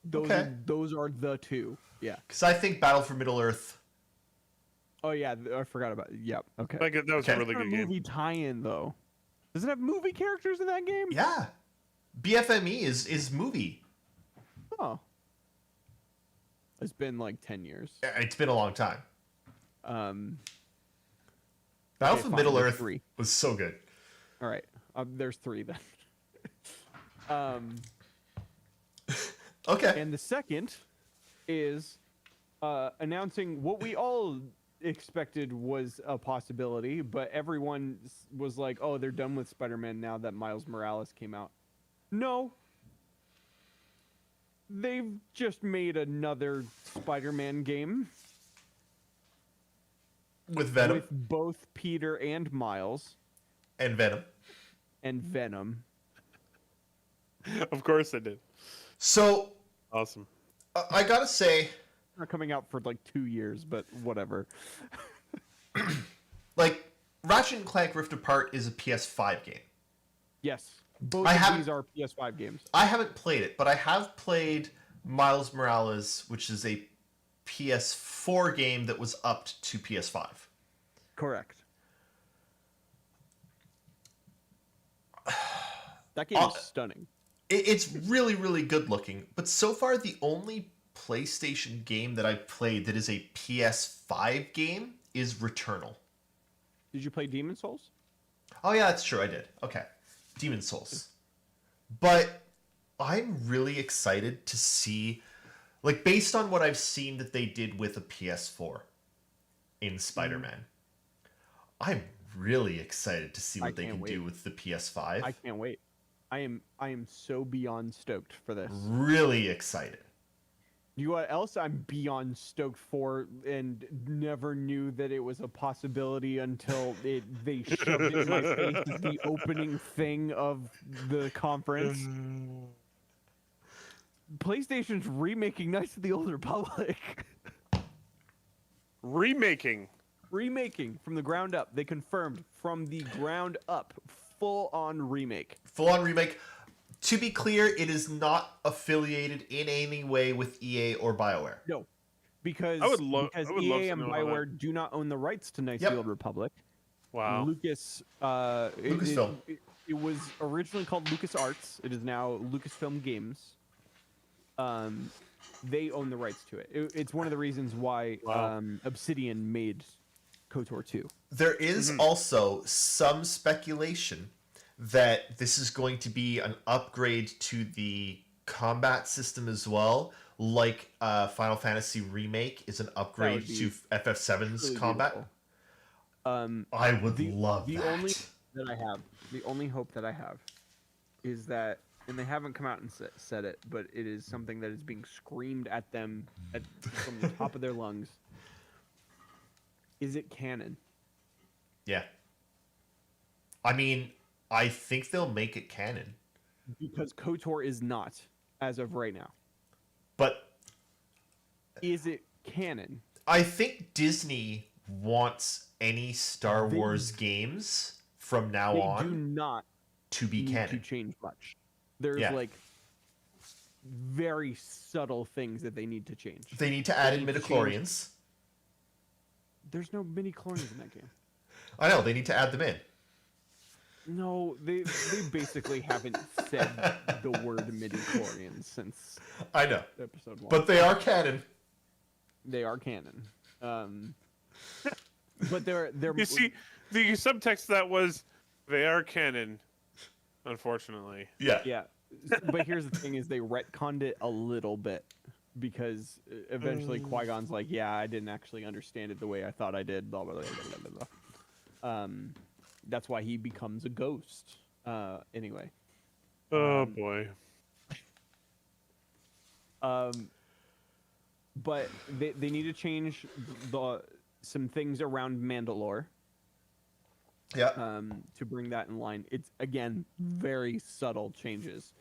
D: Those
B: Okay.
D: those are the two. Yeah.
B: Because I think Battle for Middle Earth.
D: Oh yeah, I forgot about it. Yep. Okay.
C: That was
B: Okay.
C: a really
D: It's not
C: good
D: a
C: game.
D: movie tie-in though. Does it have movie characters in that game?
B: Yeah. BFME is movie.
D: Oh. It's been like 10 years.
B: It's been a long time.
D: Um.
B: Battle
D: okay,
B: for
D: fine,
B: Middle
D: there's
B: Earth
D: 3.
B: was so good.
D: All right. There's 3 then.
B: Okay.
D: And the second is announcing what we all expected was a possibility, but everyone was like, "Oh, they're done with Spider-Man now that Miles Morales came out." No. They've just made another Spider-Man game
B: With Venom
D: with both Peter and Miles
B: and Venom.
D: and Venom.
C: Of course it did.
B: So
C: Awesome.
B: I gotta say,
D: Not coming out for like 2 years, but whatever.
B: like, Ratchet and Clank Rift Apart is a PS5 game.
D: Yes. Both
B: I
D: of
B: have-
D: these are PS5 games.
B: I haven't played it, but I have played Miles Morales, which is a PS4 game that was upped to PS5.
D: Correct. That game is stunning.
B: It's really, really good looking, but so far the only PlayStation game that I've played that is a PS5 game is Returnal.
D: Did you play Demon Souls?
B: Oh yeah, that's true, I did. Okay. Demon Souls. But I'm really excited to see, like, based on what I've seen that they did with a PS4 in Spider-Man, I'm really excited to see
D: I
B: what they
D: can't
B: can
D: wait.
B: do with the PS5.
D: I can't wait. I am so beyond stoked for this.
B: Really excited.
D: You know what else I'm beyond stoked for, and never knew that it was a possibility until they shoved it in my face as the opening thing of the conference. PlayStation's remaking Knights of the Old Republic.
C: Remaking.
D: Remaking from the ground up. They confirmed from the ground up, full on remake.
B: Full on remake. To be clear, it is not affiliated in any way with EA or BioWare.
D: No, because
C: I would love
D: EA
C: to
D: and
C: know how
D: BioWare do not own the rights to Knights
B: Yep.
D: of the Old Republic.
C: Wow.
B: Lucasfilm.
D: It was originally called LucasArts. It is now Lucasfilm Games. They own the rights to it. It's one of the reasons why
C: Wow.
D: Obsidian made KOTOR 2.
B: There is also some speculation that this is going to be an upgrade to the combat system as well, like Final Fantasy Remake is an upgrade to FF7's
D: Really
B: combat.
D: beautiful.
B: I would love
D: the
B: that.
D: only hope that I have is that, and they haven't come out and said it, but it is something that is being screamed at them from the top of their lungs. Is it canon?
B: Yeah. I mean, I think they'll make it canon.
D: Because KOTOR is not, as of right now.
B: But
D: Is it canon?
B: I think Disney wants any Star Wars games from now
D: They
B: on
D: do not
B: to be
D: need
B: canon.
D: to change much. There's like very subtle things that they need to change.
B: They need to add in
D: need to
B: midichlorians.
D: There's no midi-chlorians in that game.
B: I know, they need to add them in.
D: No, they basically haven't said the word midi-chlorians since
B: I know.
D: episode 1.
B: But they are canon.
D: They are canon. But they're
C: You see, the subtext to that was, they are canon, unfortunately.
B: Yeah.
D: yeah. But here's the thing: is they retconned it a little bit because eventually Qui-Gon's like, "Yeah, I didn't actually understand it the way I thought I did." Blah blah blah blah blah. Blah. That's why he becomes a ghost. Anyway.
C: Oh boy.
D: But they need to change some things around Mandalore.
B: Yeah.
D: To bring that in line. It's again very subtle changes.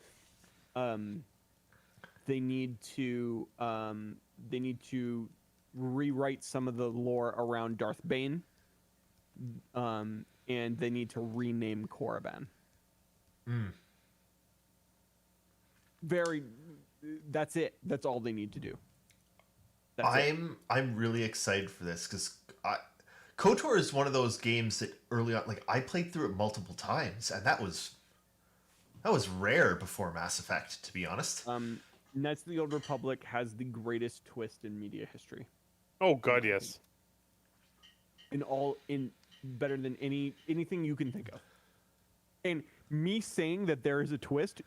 D: They need to rewrite some of the lore around Darth Bane. And they need to rename Korriban. That's it. That's all they need to do.
B: I'm really excited for this because KOTOR is one of those games that early on, like I played through it multiple times, and that was rare before Mass Effect, to be honest.
D: Knights of the Old Republic has the greatest twist in media history.
C: Oh god, yes.
D: In better than anything you can think of. And me saying that there is a twist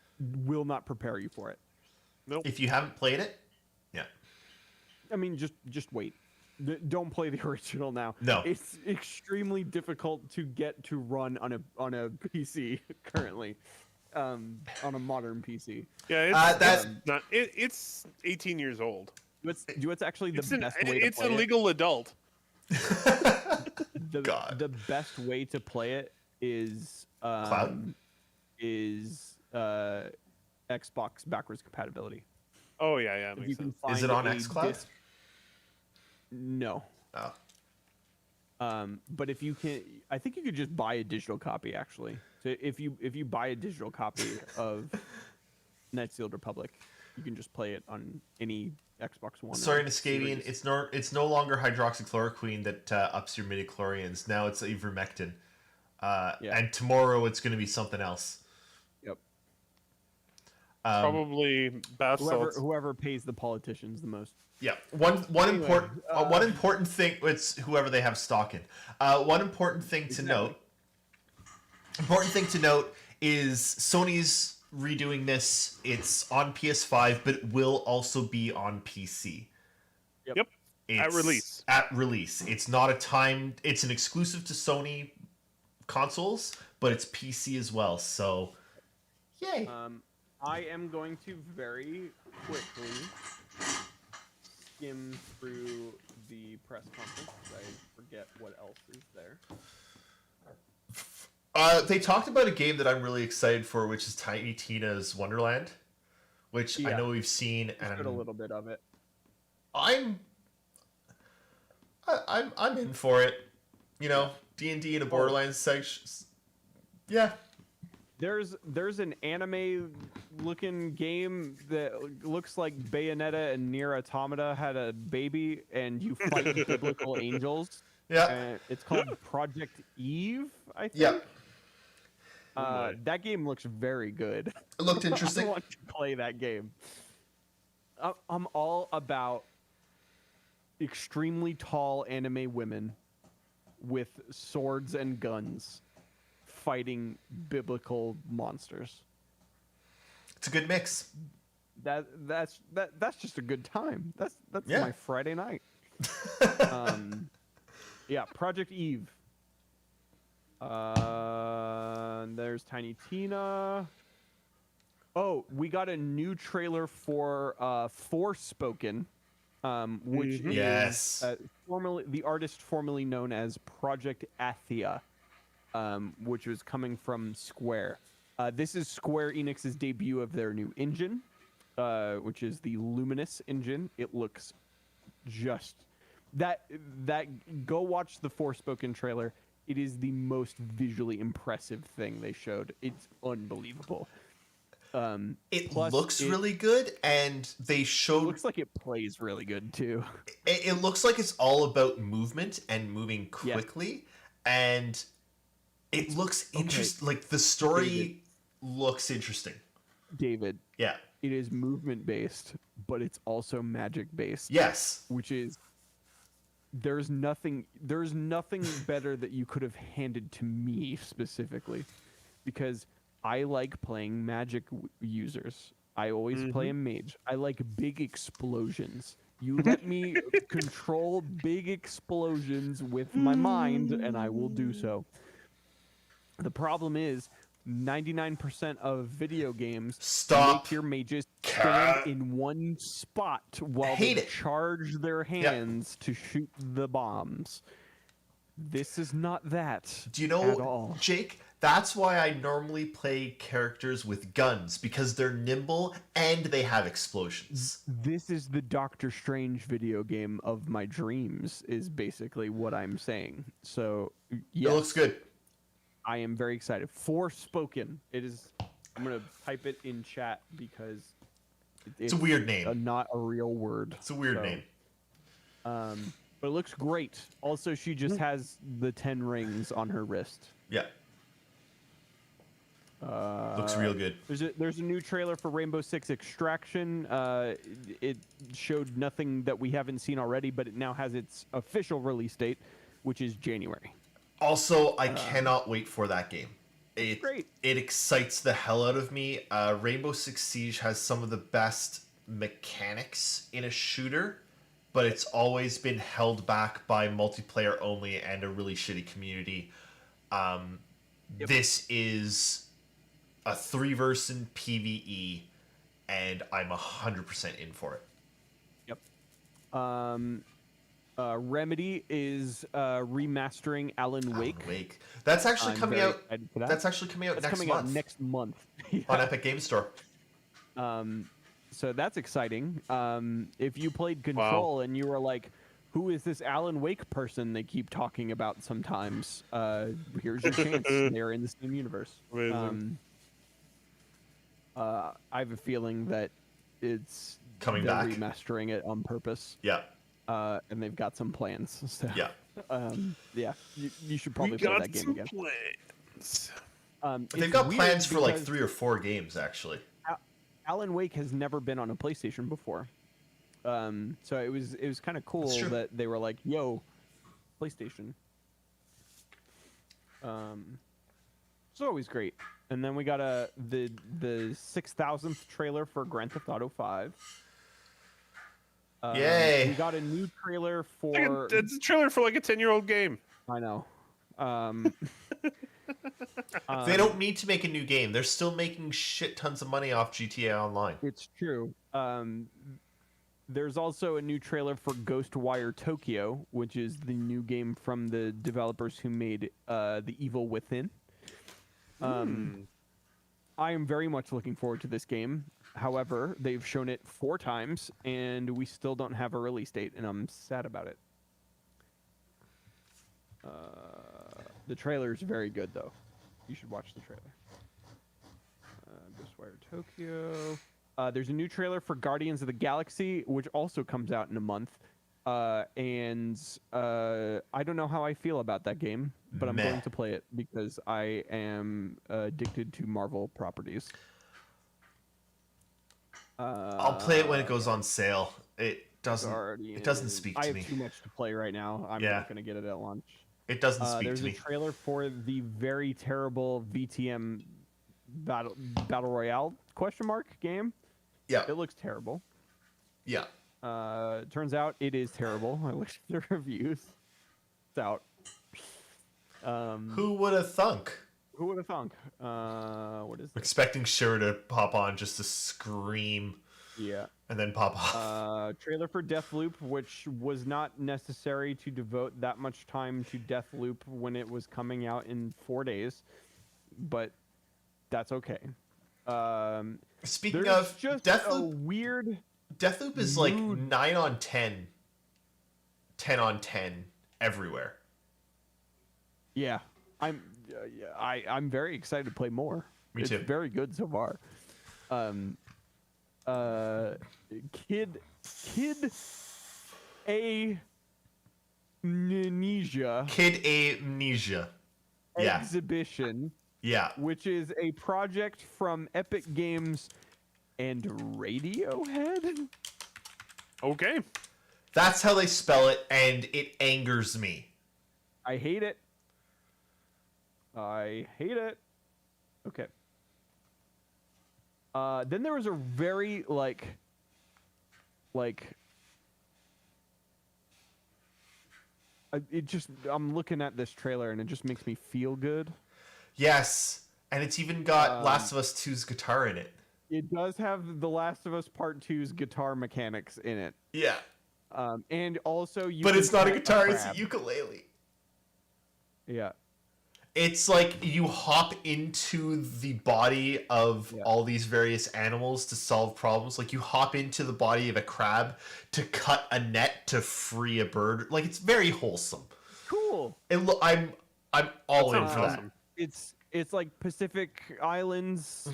D: will not prepare you for it.
C: Nope.
B: If you haven't played it, yeah.
D: I mean, just wait. Don't play the original now.
B: No.
D: It's extremely difficult to get to run on a PC currently, on a modern PC.
C: Yeah, it's 18 years old.
D: What's actually the best way to play it?
C: It's a legal adult.
D: The best way to play it is
B: Cloud?
D: Xbox backwards compatibility.
C: Oh yeah, makes sense.
B: Is it on xCloud?
D: No.
B: Oh.
D: But if you can, I think you could just buy a digital copy. Actually, so if you buy a digital copy of Knights of the Old Republic, you can just play it on any Xbox One.
B: Sorry, Niscavian, it's no longer hydroxychloroquine that ups your midichlorians. Now it's ivermectin. And tomorrow it's going to be something else.
D: Yep.
C: Probably bath salts.
D: Whoever pays the politicians the most.
B: Yeah. One important thing. It's whoever they have stock in. One important thing to note. Important thing to note is Sony's redoing this. It's on PS5, but it will also be on PC.
C: Yep. At release.
B: At release. It's not a timed. It's an exclusive to Sony consoles, but it's PC as well. So, yay.
D: I am going to very quickly skim through the press conference. I forget what else is there.
B: They talked about a game that I'm really excited for, which is Tiny Tina's Wonderland, which I know we've seen, and
D: heard a little bit of it.
B: I'm in for it. You know, D&D in a Borderlands section. Yeah.
D: There's an anime looking game that looks like Bayonetta and Nier Automata had a baby, and you fight biblical angels.
B: Yeah.
D: It's called Project Eve, I think.
B: Yeah.
D: That game looks very good.
B: It looked interesting.
D: I want to play that game. I'm all about extremely tall anime women with swords and guns fighting biblical monsters.
B: It's a good mix.
D: That's just a good time. That's
B: Yeah.
D: my Friday night. Yeah, Project Eve. There's Tiny Tina. Oh, we got a new trailer for Forspoken, which is
B: Yes.
D: formerly the artist formerly known as Project Athia, which was coming from Square. This is Square Enix's debut of their new engine, which is the Luminous engine. It looks just that go watch the Forspoken trailer. It is the most visually impressive thing they showed. It's unbelievable.
B: It
D: plus
B: looks really good, and they
D: It
B: showed.
D: looks like it plays really good too.
B: It looks like it's all about movement and moving quickly, and it looks interesting. Like the story looks interesting.
D: David,
B: Yeah.
D: it is movement based, but it's also magic based.
B: Yes.
D: Which is there's nothing better that you could have handed to me specifically, because I like playing magic users. I always play a mage. I like big explosions. You let me control big explosions with my mind, and I will do so. The problem is 99% of video games make your mages stand in one spot while they charge their hands to shoot the bombs. This is not that.
B: Do you know,
D: at all.
B: Jake? That's why I normally play characters with guns, because they're nimble and they have explosions.
D: This is the Doctor Strange video game of my dreams, is basically what I'm saying. So, yes,
B: It looks good.
D: I am very excited. Forspoken. It is. I'm gonna type it in chat because
B: It's a weird name.
D: Not a real word.
B: It's a weird name.
D: But it looks great. Also, she just has the 10 rings on her wrist.
B: Yeah. Looks real good.
D: There's a new trailer for Rainbow Six Extraction. It showed nothing that we haven't seen already, but it now has its official release date, which is January.
B: Also, I cannot wait for that game.
D: Great.
B: It excites the hell out of me. Rainbow Six Siege has some of the best mechanics in a shooter, but it's always been held back by multiplayer only and a really shitty community. This is a 3-version PvE, and I'm 100% in for it.
D: Yep. Remedy is remastering Alan Wake.
B: That's actually coming out.
D: That.
B: That's actually coming out next month.
D: Out next month.
B: On Epic Game Store.
D: So that's exciting. If you played Control and you were like, "Who is this Alan Wake person they keep talking about sometimes?" Here's your chance. They're in the same universe. I have a feeling that it's
B: coming back.
D: Remastering it on purpose.
B: Yeah.
D: And they've got some plans. So,
B: yeah.
D: Yeah. You should probably play that game again.
C: Plans.
B: They've got plans for like 3 or 4 games, actually.
D: Alan Wake has never been on a PlayStation before. So it was kind of cool that they were like, "Yo, PlayStation." It's always great. And then we got the 6,000th trailer for Grand Theft Auto 5.
B: Yay!
D: We got a new trailer for.
C: It's a trailer for like a 10-year-old game.
D: I know.
B: They don't need to make a new game. They're still making shit tons of money off GTA Online.
D: It's true. There's also a new trailer for Ghostwire Tokyo, which is the new game from the developers who made The Evil Within. I am very much looking forward to this game. However, they've shown it 4 times, and we still don't have a release date, and I'm sad about it. The trailer is very good, though. You should watch the trailer. Ghostwire Tokyo. There's a new trailer for Guardians of the Galaxy, which also comes out in a month. And I don't know how I feel about that game, but I'm going to play it because I am addicted to Marvel properties.
B: I'll play it when it goes on sale. It doesn't speak to me.
D: I have too much to play right now. I'm not going to get it at launch.
B: It doesn't speak
D: There's
B: to
D: a
B: me.
D: trailer for the very terrible VTM battle royale game.
B: Yeah.
D: It looks terrible.
B: Yeah.
D: Turns out it is terrible. I looked at the reviews. It's out.
B: Who would have thunk?
D: Who would have thunk? What is this?
B: Expecting Shura to pop on just to scream
D: Yeah.
B: and then pop off.
D: Trailer for Deathloop, which was not necessary to devote that much time to Deathloop when it was coming out in 4 days, but that's okay.
B: Speaking
D: There's
B: of
D: just
B: Deathloop,
D: a weird.
B: Deathloop is like
D: mood.
B: 9 on 10, 10 on 10 everywhere.
D: Yeah, I'm very excited to play more.
B: Me too.
D: It's very good so far. Kid Amnesia
B: Kid Amnesia. Yeah.
D: exhibition,
B: Yeah.
D: which is a project from Epic Games and Radiohead.
C: Okay.
B: That's how they spell it, and it angers me.
D: I hate it. Okay. Then there was a very I'm looking at this trailer and it just makes me feel good.
B: Yes. And it's even got Last of Us 2's guitar in it.
D: It does have The Last of Us Part 2's guitar mechanics in it.
B: Yeah.
D: And also you
B: But
D: can
B: it's not a
D: pet
B: guitar, it's a
D: crab.
B: ukulele.
D: Yeah.
B: It's like you hop into the body of all these various animals to solve problems. Like you hop into the body of a crab to cut a net to free a bird. Like it's very wholesome.
D: Cool.
B: I'm all in for that.
C: awesome.
D: It's like Pacific Islands,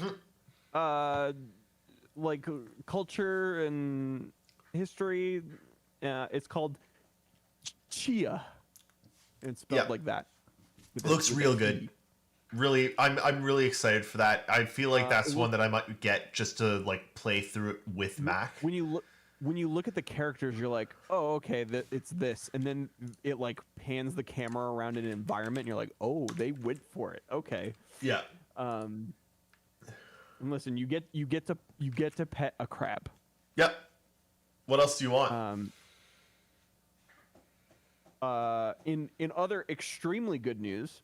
D: like culture and history. It's called Chia. And it's spelled
B: Yeah.
D: like that.
B: Looks
D: with
B: real
D: a
B: good.
D: T.
B: Really, I'm really excited for that. I feel like that's one that I might get just to like play through it with Mac.
D: When you look at the characters, you're like, oh, okay, it's this, and then it like pans the camera around an environment, and you're like, oh, they went for it. Okay.
B: Yeah.
D: And listen, you get to pet a crab.
B: Yep. What else do you want?
D: In other extremely good news,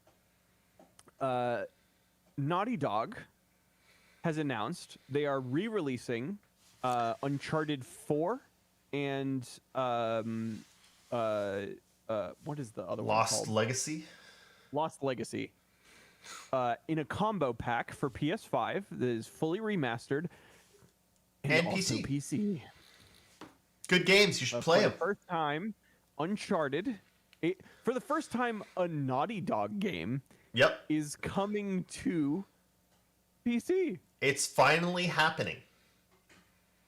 D: Naughty Dog has announced they are re-releasing Uncharted 4 and what is the other one
B: Lost
D: called?
B: Legacy?
D: Lost Legacy. In a combo pack for PS5 that is fully remastered
B: And
D: also
B: PC.
D: PC.
B: Good games. You should play
D: For
B: them.
D: the first time, Uncharted. For the first time, a Naughty Dog game
B: Yep.
D: is coming to PC.
B: It's finally happening.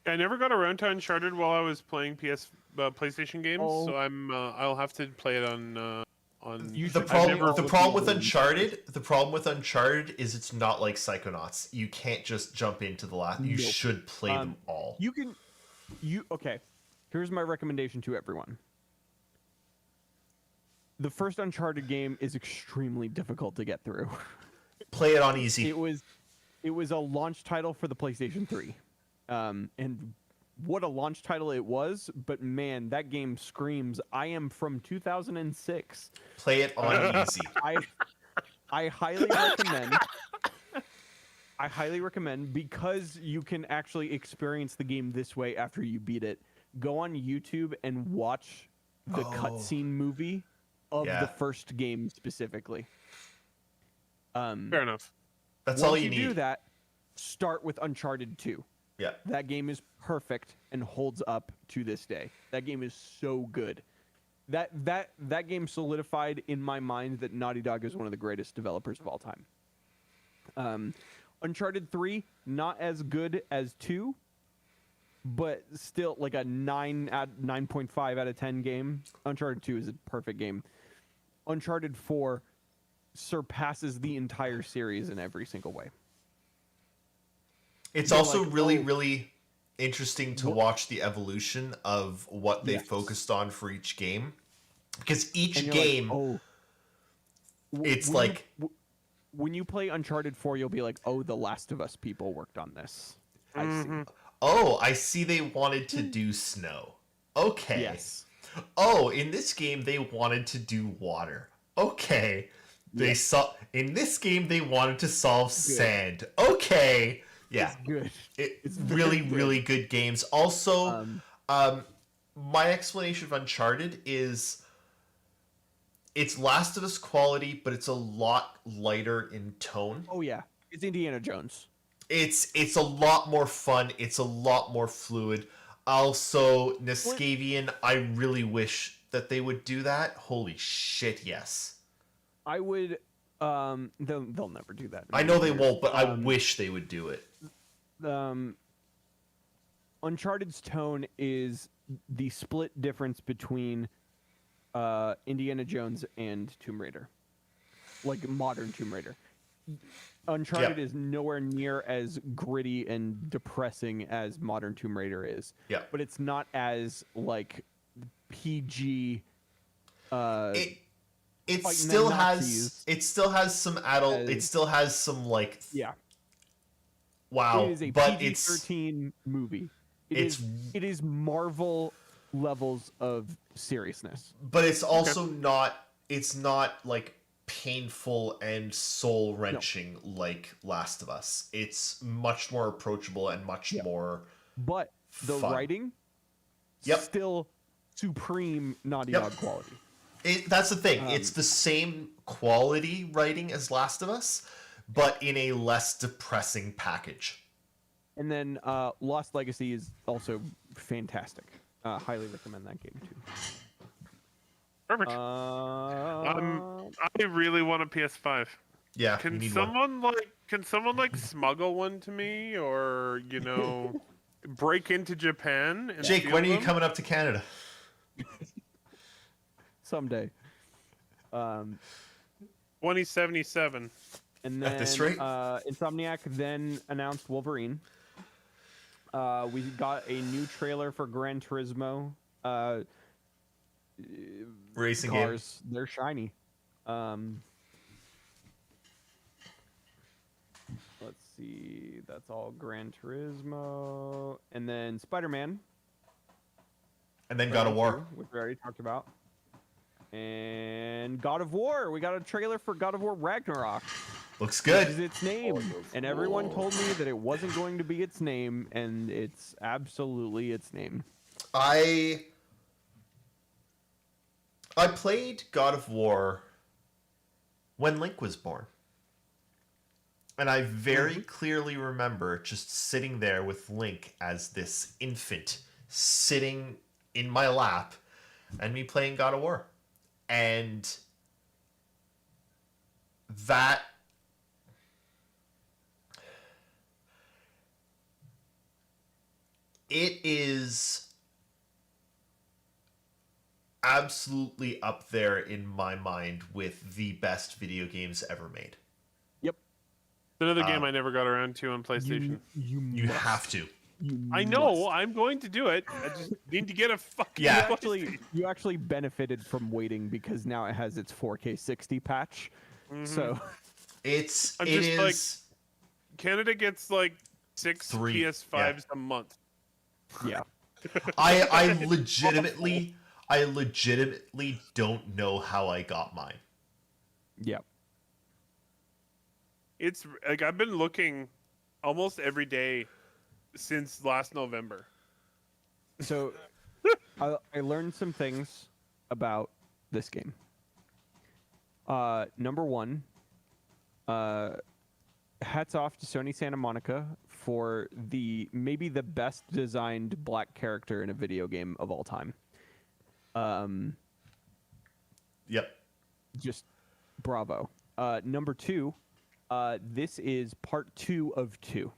C: I never got around to Uncharted while I was playing PlayStation games,
D: Oh.
C: so I'll have to play it on
D: You
B: The
D: should-
B: problem,
C: never-
B: the problem with Uncharted is it's not like Psychonauts. You can't just jump into the last. You
D: Nope.
B: should play them all.
D: Okay. Here's my recommendation to everyone. The first Uncharted game is extremely difficult to get through.
B: Play it on easy.
D: It was a launch title for the PlayStation 3. And what a launch title it was, but man, that game screams, I am from 2006.
B: Play it on easy.
D: I highly recommend because you can actually experience the game this way after you beat it. Go on YouTube and watch the cutscene movie of the first game specifically.
C: Fair enough.
B: That's
D: Once
B: all you
D: you
B: need.
D: do that, start with Uncharted 2.
B: Yeah.
D: That game is perfect and holds up to this day. That game is so good. That game solidified in my mind that Naughty Dog is one of the greatest developers of all time. Uncharted 3, not as good as 2, but still like a 9.5 out of 10 game. Uncharted 2 is a perfect game. Uncharted 4 surpasses the entire series in every single way.
B: It's
D: You're
B: also
D: like,
B: really,
D: oh.
B: really interesting to watch the evolution of what they
D: Yes.
B: focused on for each game. Because each
D: And you're
B: game
D: like, oh,
B: it's
D: when
B: like
D: when you play Uncharted 4, you'll be like, "Oh, the Last of Us people worked on this." I see.
B: oh, I see they wanted to do snow. Okay.
D: Yes.
B: Oh, in this game they wanted to do water. Okay. They saw in this game they wanted to solve sand. Okay. Yeah.
D: It's good.
B: It's
D: very
B: really,
D: good.
B: really good games. Also, my explanation of Uncharted is it's Last of Us quality, but it's a lot lighter in tone.
D: Oh yeah, it's Indiana Jones.
B: It's a lot more fun. It's a lot more fluid. Also, Niskavian, I really wish that they would do that. Holy shit, yes.
D: I would. They'll never do that.
B: I know they won't, but I wish they would do it.
D: Uncharted's tone is the split difference between Indiana Jones and Tomb Raider, like modern Tomb Raider. Uncharted is nowhere near as gritty and depressing as modern Tomb Raider is.
B: Yeah.
D: But it's not as like PG.
B: It
D: fighting
B: still
D: the
B: has some adult. It
D: as-
B: still has some like
D: Yeah.
B: wow,
D: It is a
B: but
D: PG-13 movie.
B: it's
D: It is Marvel levels of seriousness.
B: but it's also not. It's not like painful and soul wrenching like Last of Us. It's much more approachable and much more.
D: But the
B: fun.
D: writing,
B: Yep.
D: still supreme Naughty
B: Yep.
D: Dog quality.
B: That's the thing. It's the same quality writing as Last of Us, but in a less depressing package.
D: And then Lost Legacy is also fantastic. Highly recommend that game too.
C: Perfect. I really want a PS5.
B: Yeah.
C: Can
B: you need
C: someone like smuggle one to me, or break into Japan? And
B: Jake,
C: steal
B: when are you
C: them?
B: coming up to Canada?
D: Someday.
C: 2077.
D: And then
B: At this rate?
D: Insomniac then announced Wolverine. We got a new trailer for Gran Turismo.
B: Racing
D: Cars, they're shiny. Let's see. That's all Gran Turismo. And then Spider-Man.
B: And then God of War.
D: Which we already talked about. And God of War. We got a trailer for God of War Ragnarok.
B: Looks
D: Which is
B: good.
D: its name. And everyone told me that it wasn't going to be its name, and it's absolutely its name.
B: I played God of War when Link was born. And I very clearly remember just sitting there with Link as this infant sitting in my lap and me playing God of War. And that it is absolutely up there in my mind with the best video games ever made.
D: Yep.
C: It's another game I never got around to on PlayStation.
B: You have to.
C: I know. I'm going to do it. I just need to get a fucking.
B: Yeah.
D: You actually benefited from waiting because now it has its 4K 60 patch. So
B: It
C: I'm
B: is
C: just Canada gets like 6
B: 3,
C: PS5s a month.
D: yeah.
B: I legitimately don't know how I got mine.
D: Yep.
C: It's like I've been looking almost every day since last November.
D: So I learned some things about this game. Number one, hats off to Sony Santa Monica for maybe the best designed black character in a video game of all time.
B: Yep.
D: Just bravo. Number two, this is part 2 of 2.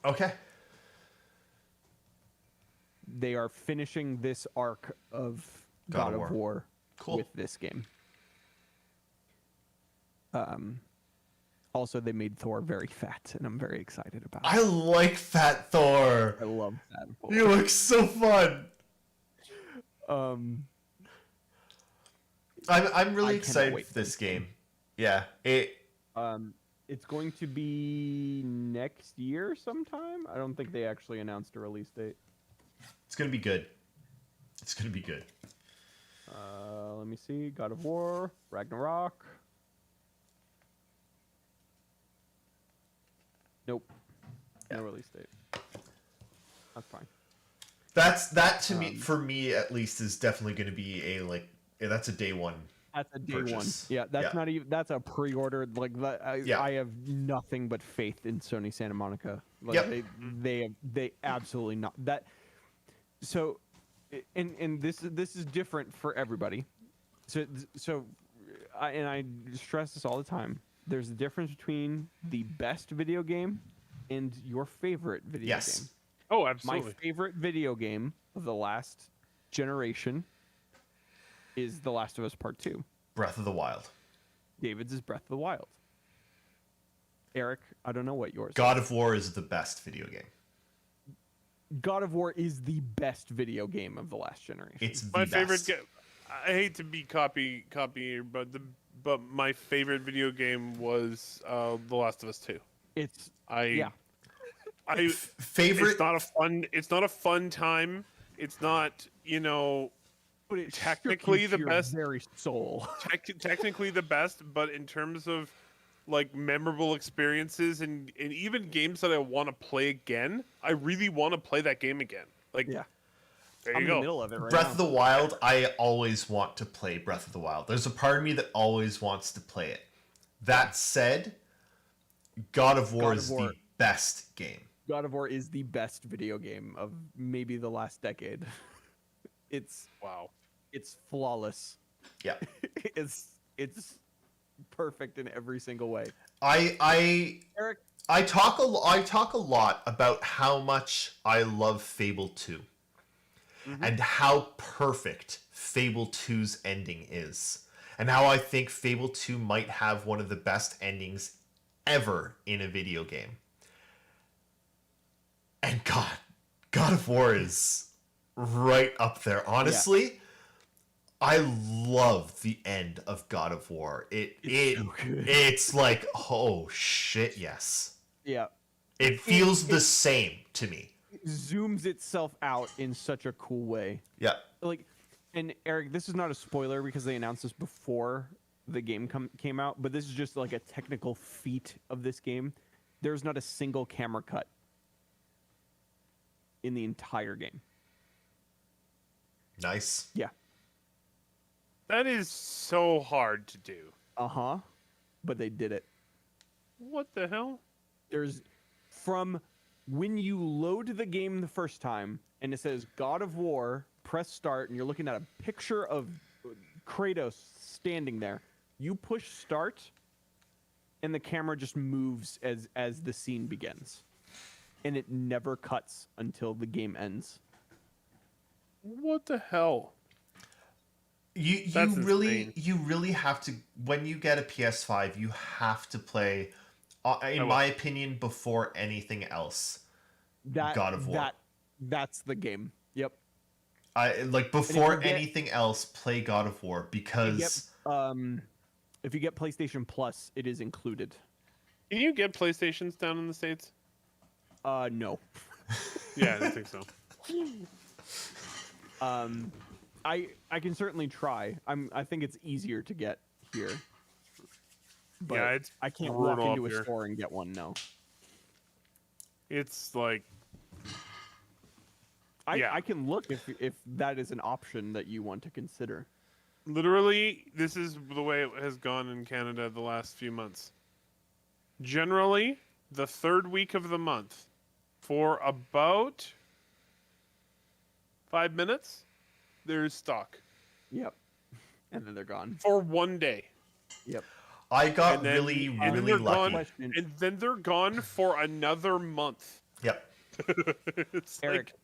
B: Okay.
D: They are finishing this arc of God of War
B: Cool.
D: with this game. Also, they made Thor very fat, and I'm very excited about it.
B: I like Fat Thor.
D: I love that.
B: You look so fun.
D: Um,
B: I'm really
D: I cannot
B: excited
D: wait
B: for this game. Yeah.
D: It's going to be next year sometime. I don't think they actually announced a release date.
B: It's gonna be good. It's gonna be good.
D: Let me see. God of War, Ragnarok. Nope. No release date. That's fine.
B: That to me, for me at least, is definitely going to be that's a day one.
D: That's a day
B: purchase.
D: one. Yeah, that's not even. That's a pre-order. Like I have nothing but faith in Sony Santa Monica. Like they absolutely not that. So, and this is different for everybody. So, I stress this all the time. There's a difference between the best video game and your favorite video game.
C: Oh, absolutely.
D: My favorite video game of the last generation is The Last of Us Part 2.
B: Breath of the Wild.
D: David's is Breath of the Wild. Eric, I don't know what yours
B: God of War is the best video game.
D: God of War is the best video game of the last generation.
B: It's the
C: my
B: best.
C: favorite game. I hate to be copy, but my favorite video game was The Last of Us 2.
B: Favorite.
C: It's not a fun time. It's not,
D: but it's
C: technically the best.
D: Very soul.
C: Technically the best, but in terms of like memorable experiences and even games that I want to play again, I really want to play that game again. Like,
D: yeah.
C: there
D: I'm
C: you
D: in
C: go.
D: the middle of it right
B: Breath
D: now.
B: of the Wild, I always want to play Breath of the Wild. There's a part of me that always wants to play it. That said, God of War is the best game.
D: God of War is the best video game of maybe the last decade. It's flawless.
B: Yeah.
D: it's perfect in every single way.
B: Eric, I talk a lot about how much I love Fable 2. And how perfect Fable 2's ending is. And how I think Fable 2 might have one of the best endings ever in a video game. And God of War is right up there. Honestly, I love the end of God of War. It's so good. It's like, oh shit, yes.
D: Yeah.
B: It feels the same to me.
D: Zooms itself out in such a cool way.
B: Yeah.
D: Like, and Eric, this is not a spoiler because they announced this before the game came out, but this is just like a technical feat of this game. There's not a single camera cut in the entire game.
B: Nice.
D: Yeah.
C: That is so hard to do.
D: Uh-huh. But they did it.
C: What the hell?
D: There's from when you load the game the first time and it says God of War, press start, and you're looking at a picture of Kratos standing there. You push start, and the camera just moves as the scene begins. And it never cuts until the game ends.
C: What the hell?
B: You really have to, when you get a PS5, you have to play, in my opinion, before anything else, God of War.
D: That's the game. Yep.
B: Before anything else, play God of War because
D: if you get PlayStation Plus, it is included.
C: Can you get PlayStations down in the States?
D: No.
C: Yeah, I don't think so.
D: I can certainly try. I think it's easier to get here. But
C: yeah, it's
D: I can't walk into a store and get one. No.
C: It's like
D: I can look if that is an option that you want to consider.
C: Literally, this is the way it has gone in Canada the last few months. Generally, the third week of the month, for about 5 minutes, there's stock.
D: Yep. And then they're gone.
C: For one day.
D: Yep.
B: I got really lucky.
C: And then they're gone for another month.
B: Yep.
C: It's
D: Eric,
C: like,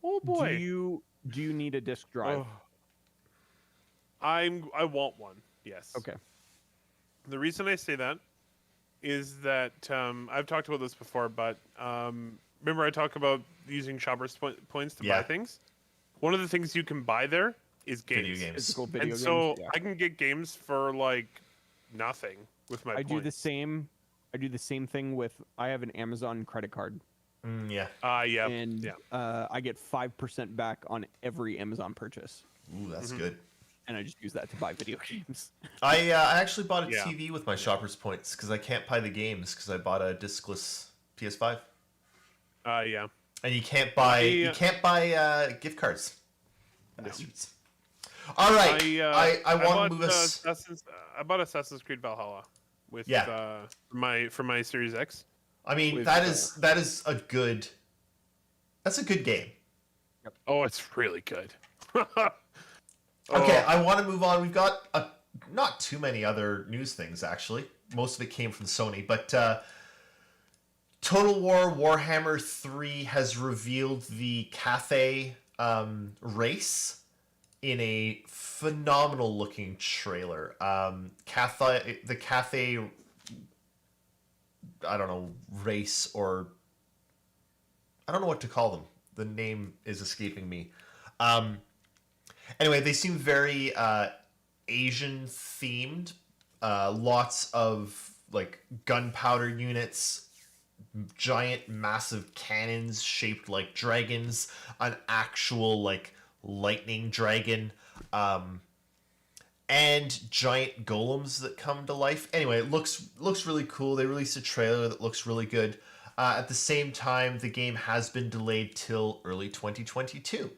C: oh boy.
D: Do you need a disc drive?
C: Oh. I want one. Yes.
D: Okay.
C: The reason I say that is that I've talked about this before, but remember I talk about using shoppers points to buy things. One of the things you can buy there is games.
B: Video games.
D: Physical video games.
C: And so I can get games for like nothing with my
D: I
C: points.
D: do the same. I do the same thing with. I have an Amazon credit card,
B: Yeah.
C: Yeah.
D: and
C: Yeah.
D: I get 5% back on every Amazon purchase,
B: Ooh, that's good.
D: and I just use that to buy video games.
B: I actually bought a
C: Yeah.
B: TV with my Shoppers points because I can't buy the games because I bought a discless PS5,
C: Yeah.
B: and you can't buy gift cards. Bastards. All right, I want to move us.
C: I bought Assassin's Creed Valhalla with
B: Yeah.
C: for my Series X.
B: I mean,
C: with,
B: that is a good. That's a good game.
C: Oh, it's really good.
B: Okay, I want to move on. We've got not too many other news things, actually. Most of it came from Sony, but Total War Warhammer 3 has revealed the Cathay race in a phenomenal looking trailer. The Cathay, I don't know, race, or I don't know what to call them. The name is escaping me. Anyway, they seem very Asian themed. Lots of like gunpowder units, giant massive cannons shaped like dragons, an actual like lightning dragon, and giant golems that come to life. Anyway, it looks really cool. They released a trailer that looks really good. At the same time, the game has been delayed till early 2022.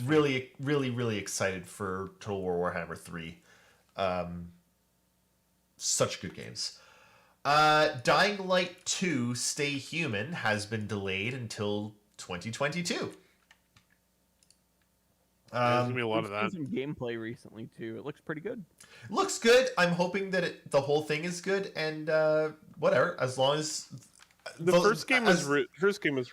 B: Really, really, really excited for Total War Warhammer 3. Such good games. Dying Light 2 Stay Human has been delayed until 2022.
C: There's gonna be a lot of
D: I've
C: that.
D: seen some gameplay recently too. It looks pretty good.
B: Looks good. I'm hoping that the whole thing is good, and whatever, as long as
C: The first game was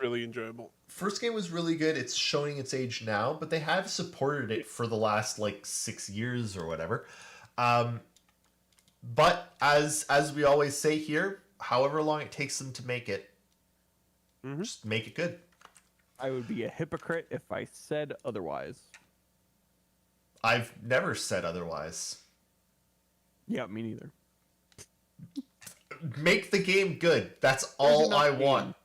C: really enjoyable.
B: First game was really good. It's showing its age now, but they have supported it for the last like 6 years or whatever. But as we always say here, however long it takes them to make it, just make it good.
D: I would be a hypocrite if I said otherwise.
B: I've never said otherwise.
D: Yeah, me neither.
B: Make the game good. That's all I want.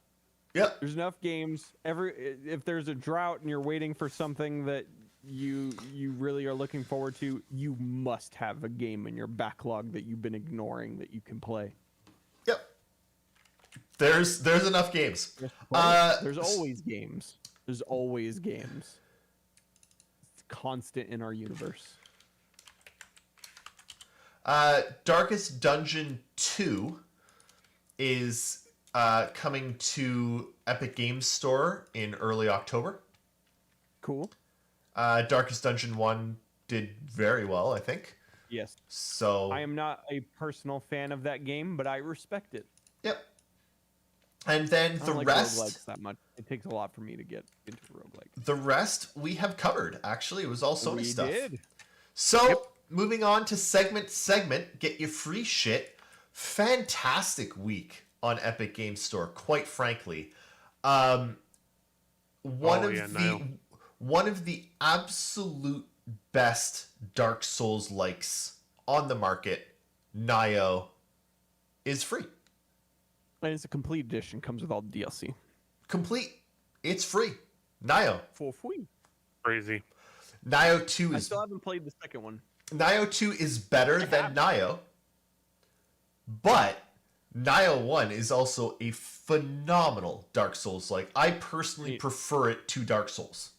B: Yep.
D: There's enough games. If there's a drought and you're waiting for something that you really are looking forward to, you must have a game in your backlog that you've been ignoring that you can play.
B: Yep. There's enough games.
D: There's always games. There's always games. It's constant in our universe.
B: Darkest Dungeon 2 is coming to Epic Games Store in early October.
D: Cool.
B: Darkest Dungeon 1 did very well, I think.
D: Yes.
B: So
D: I am not a personal fan of that game, but I respect it.
B: Yep. And then
D: I
B: the
D: don't like
B: rest,
D: roguelikes that much. It takes a lot for me to get into roguelike.
B: the rest we have covered. Actually, it was all Sony stuff.
D: Did.
B: So moving on to segment, get your free shit. Fantastic week on Epic Games Store, quite frankly. One of the absolute best Dark Souls likes on the market, Nioh, is free.
D: And it's a complete edition. Comes with all the DLC.
B: Complete. It's free. Nioh.
D: For free.
C: Crazy.
B: Nioh 2
D: I
B: is
D: still haven't played the second one.
B: Nioh 2 is better than Nioh. But Nioh 1 is also a phenomenal Dark Souls like. I personally prefer it to Dark Souls.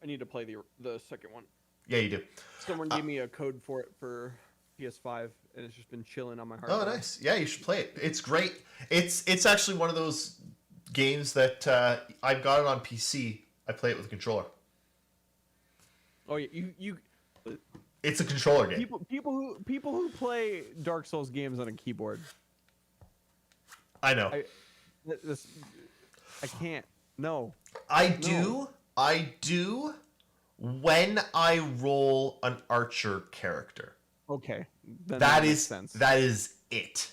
D: I need to play the second one.
B: Yeah, you do.
D: Someone gave me a code for it for PS5, and it's just been chilling on my hard
B: Oh,
D: drive.
B: nice. Yeah, you should play it. It's great. It's actually one of those games that I've got it on PC. I play it with a controller.
D: Oh yeah, you
B: It's a controller game.
D: people who play Dark Souls games on a keyboard.
B: I know.
D: I can't. No.
B: I do when I roll an archer character.
D: Okay. Then
B: That
D: makes
B: is
D: sense.
B: that is it.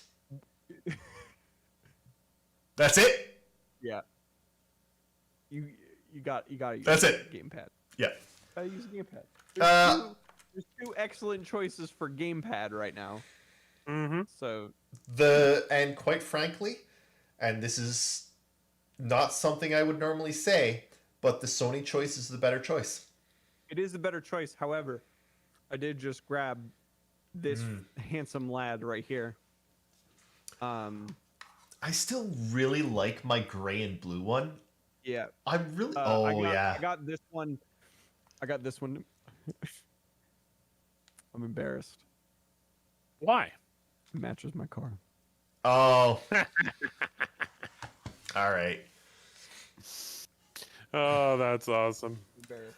B: That's it?
D: Yeah. You got
B: That's it.
D: Gamepad.
B: Yeah.
D: Gotta use a gamepad.
B: Uh,
D: There's two excellent choices for gamepad right now.
C: Mm-hmm.
D: So
B: And quite frankly, and this is not something I would normally say, but the Sony choice is the better choice.
D: it is the better choice. However, I did just grab this handsome lad right here.
B: I still really like my gray and blue one.
D: Yeah.
B: I really.
D: I got this one. I'm embarrassed.
C: Why?
D: It matches my car.
B: Oh. All right.
C: Oh, that's awesome.
D: Embarrassed.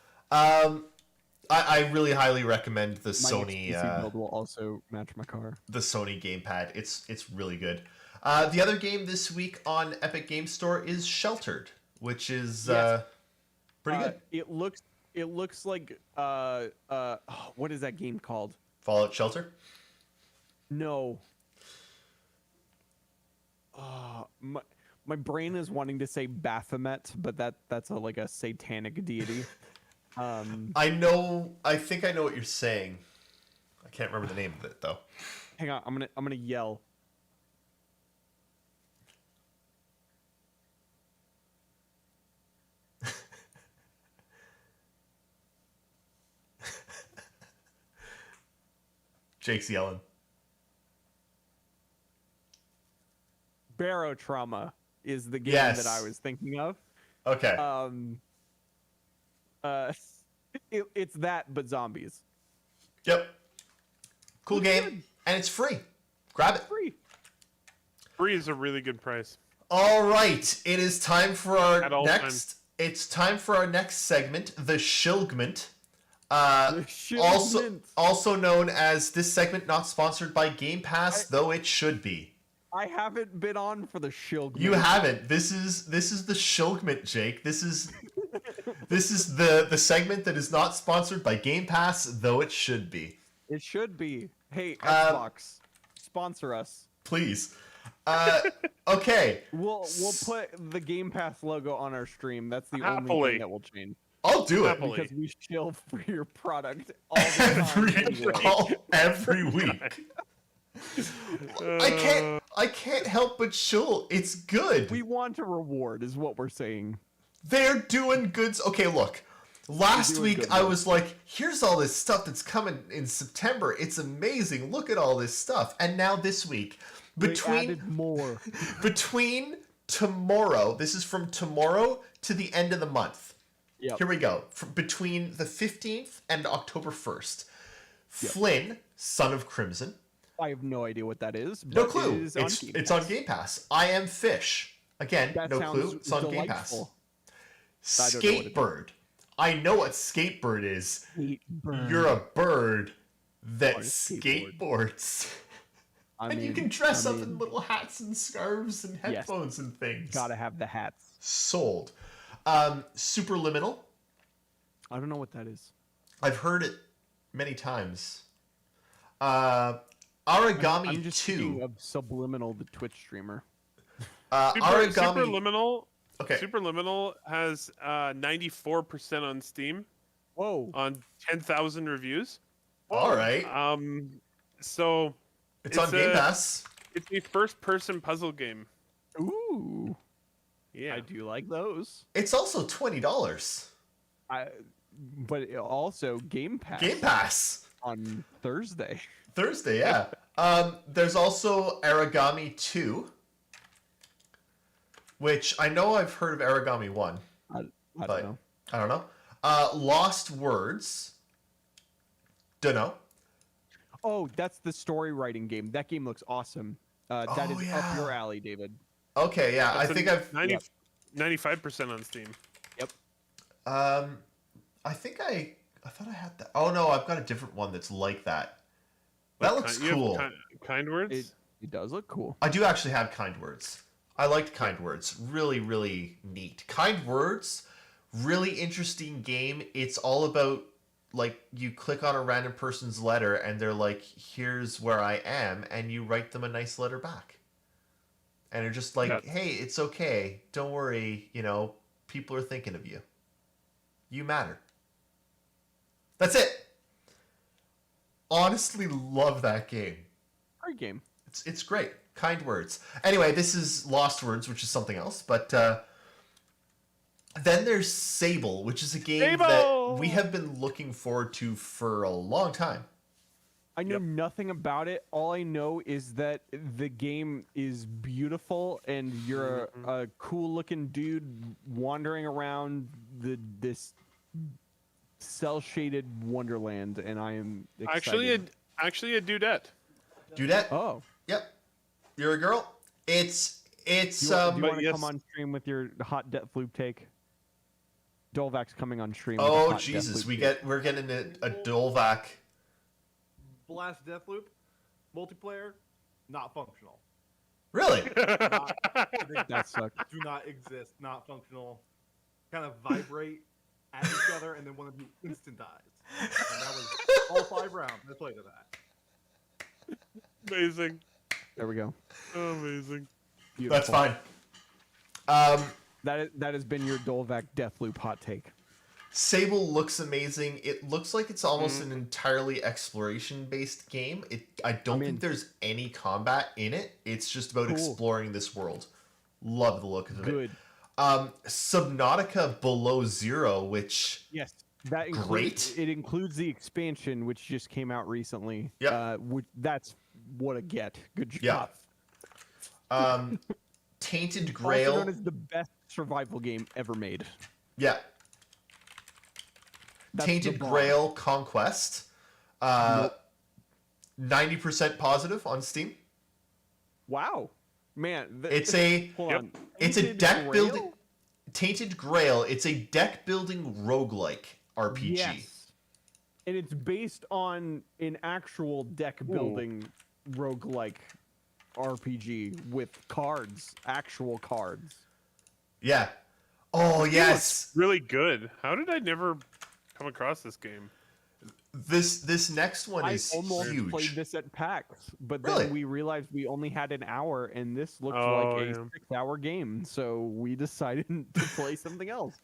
B: I really highly recommend the
D: My
B: Sony
D: HTC build will also match my car.
B: the Sony gamepad. It's really good. The other game this week on Epic Game Store is Sheltered, which is pretty good.
D: It looks like what is that game called?
B: Fallout Shelter.
D: No. My brain is wanting to say Baphomet, but that's like a satanic deity.
B: I think I know what you're saying. I can't remember the name of it though.
D: Hang on, I'm gonna yell.
B: Jake's yelling.
D: Barotrauma is the game
B: Yes.
D: that I was thinking of.
B: Okay.
D: It's that, but zombies.
B: Yep. Cool
D: Looks
B: game,
D: good.
B: and it's free. Grab it.
D: Free.
C: Free is a really good price.
B: All right, it is time for our
C: At all
B: next.
C: times.
B: It's time for our next segment, the Shilgment.
D: The
B: Also known as this segment, not sponsored by Game Pass, though it should be.
D: I haven't been on for the Shilgment.
B: You haven't. This is the Shilgment, Jake. This is the segment that is not sponsored by Game Pass, though it should be.
D: It should be. Hey, Xbox, sponsor us.
B: Please. Okay.
D: We'll put the Game Pass logo on our stream. That's the only
C: Happily.
D: thing that will change.
B: I'll do it.
C: Happily.
D: Because we shill for your product all the time. anyway.
B: every week. I can't help but chill. It's good.
D: We want a reward, is what we're saying.
B: They're doing good. Okay, look. Last
D: doing
B: week
D: good
B: I
D: work.
B: was like, here's all this stuff that's coming in September. It's amazing. Look at all this stuff. And now this week,
D: We
B: between
D: added more.
B: between tomorrow, this is from tomorrow to the end of the month.
D: Yep.
B: Here we go. Between the 15th and October 1st. Flynn, Son of Crimson.
D: I have no idea what that is.
B: No
D: but
B: clue.
D: It is on Game
B: It's
D: Pass.
B: on Game Pass. I Am Fish. Again,
D: That
B: no
D: sounds
B: clue. It's on Game Pass.
D: delightful. I don't know what it is.
B: Skatebird. I know what skatebird is.
D: Skatebird.
B: You're a bird that
D: On a skateboard.
B: skateboards.
D: I
B: And you
D: mean-
B: can dress
D: I
B: up in
D: mean,
B: little hats and scarves and headphones and things.
D: Gotta have the hats.
B: Sold. Superliminal.
D: I don't know what that is.
B: I've heard it many times. Origami
D: I'm just
B: 2.
D: thinking of Subliminal, the Twitch streamer.
B: Origami.
C: Superliminal.
B: Okay.
C: Superliminal has 94% on Steam
D: Whoa.
C: on 10,000 reviews.
B: All right.
C: So
B: It's on Game Pass.
C: it's a first-person puzzle game.
D: Ooh.
C: Yeah.
D: I do like those.
B: It's also $20.
D: But also Game Pass.
B: Game Pass.
D: On Thursday.
B: Thursday, yeah. There's also Origami 2, which I know I've heard of Origami 1,
D: I
B: but
D: don't know.
B: I don't know. Lost Words. Dunno.
D: Oh, that's the story writing game. That game looks awesome. That
B: Oh,
D: is
B: yeah.
D: up your alley, David.
B: Okay, yeah.
C: That's
B: I think I've
C: 95% on Steam.
D: Yep.
B: I think I thought I had that. Oh no, I've got a different one that's like that. That looks
C: You have
B: cool.
C: Kind words.
D: It does look cool.
B: I do actually have Kind Words. I liked Kind Words. Really, really neat. Kind Words, really interesting game. It's all about, like, you click on a random person's letter and they're like, here's where I am, and you write them a nice letter back. And they're just like,
C: That's-
B: hey, it's okay. Don't worry, people are thinking of you. You matter. That's it. honestly love that game.
D: Great game.
B: It's great. Kind words. Anyway, this is Lost Words, which is something else. But then there's Sable, which is a game that we have been looking forward to for a long time.
D: I know nothing about it. All I know is that the game is beautiful, and you're a cool-looking dude wandering around this cel-shaded wonderland, and I am excited.
C: Actually a dudette.
B: Dudette?
D: Oh.
B: Yep. You're a girl? It's
D: Do you want to
C: yes.
D: come on stream with your hot Deathloop take? Dolvac's coming on stream.
B: Oh,
D: with a hot
B: Jesus.
D: Deathloop
B: We're getting a Dolvac.
A: Blast Deathloop, multiplayer, not functional.
B: Really?
D: That sucked.
A: Do not exist, not functional. Kind of vibrate at each other, and then one of you instant dies. And that was all 5 rounds. I played of that.
C: Amazing.
D: There we go.
C: Amazing.
D: Beautiful.
B: That's fine.
D: That has been your Dolvac Deathloop hot take.
B: Sable looks amazing. It looks like it's almost an entirely exploration-based game. I don't think there's any combat in it. It's just about exploring this world. Love the look of it.
D: Good.
B: Subnautica Below Zero, which
D: Yes. That includes, it includes the expansion, which just came out recently.
B: Yep.
D: That's what a get. Good job.
B: Yeah. Tainted
D: Also
B: Grail.
D: known as the best survival game ever made.
B: Yeah.
D: That's
B: Tainted
D: the bar.
B: Grail Conquest. 90% positive on Steam.
D: Wow. Man.
B: It's a
D: Hold on.
B: it's a
D: Tainted
B: deck
D: Grail?
B: building. Tainted Grail. It's a deck building roguelike RPG.
D: Yes. And it's based on an actual deck building roguelike RPG with cards, actual cards.
B: Yeah. Oh yes.
C: Really good. How did I never come across this game?
B: This next one
D: I
B: is
D: almost
B: huge.
D: played this at PAX, but then
B: Really?
D: we realized we only had an hour, and this looks
C: Oh,
D: like a
C: yeah.
D: 6-hour game, so we decided to play something else.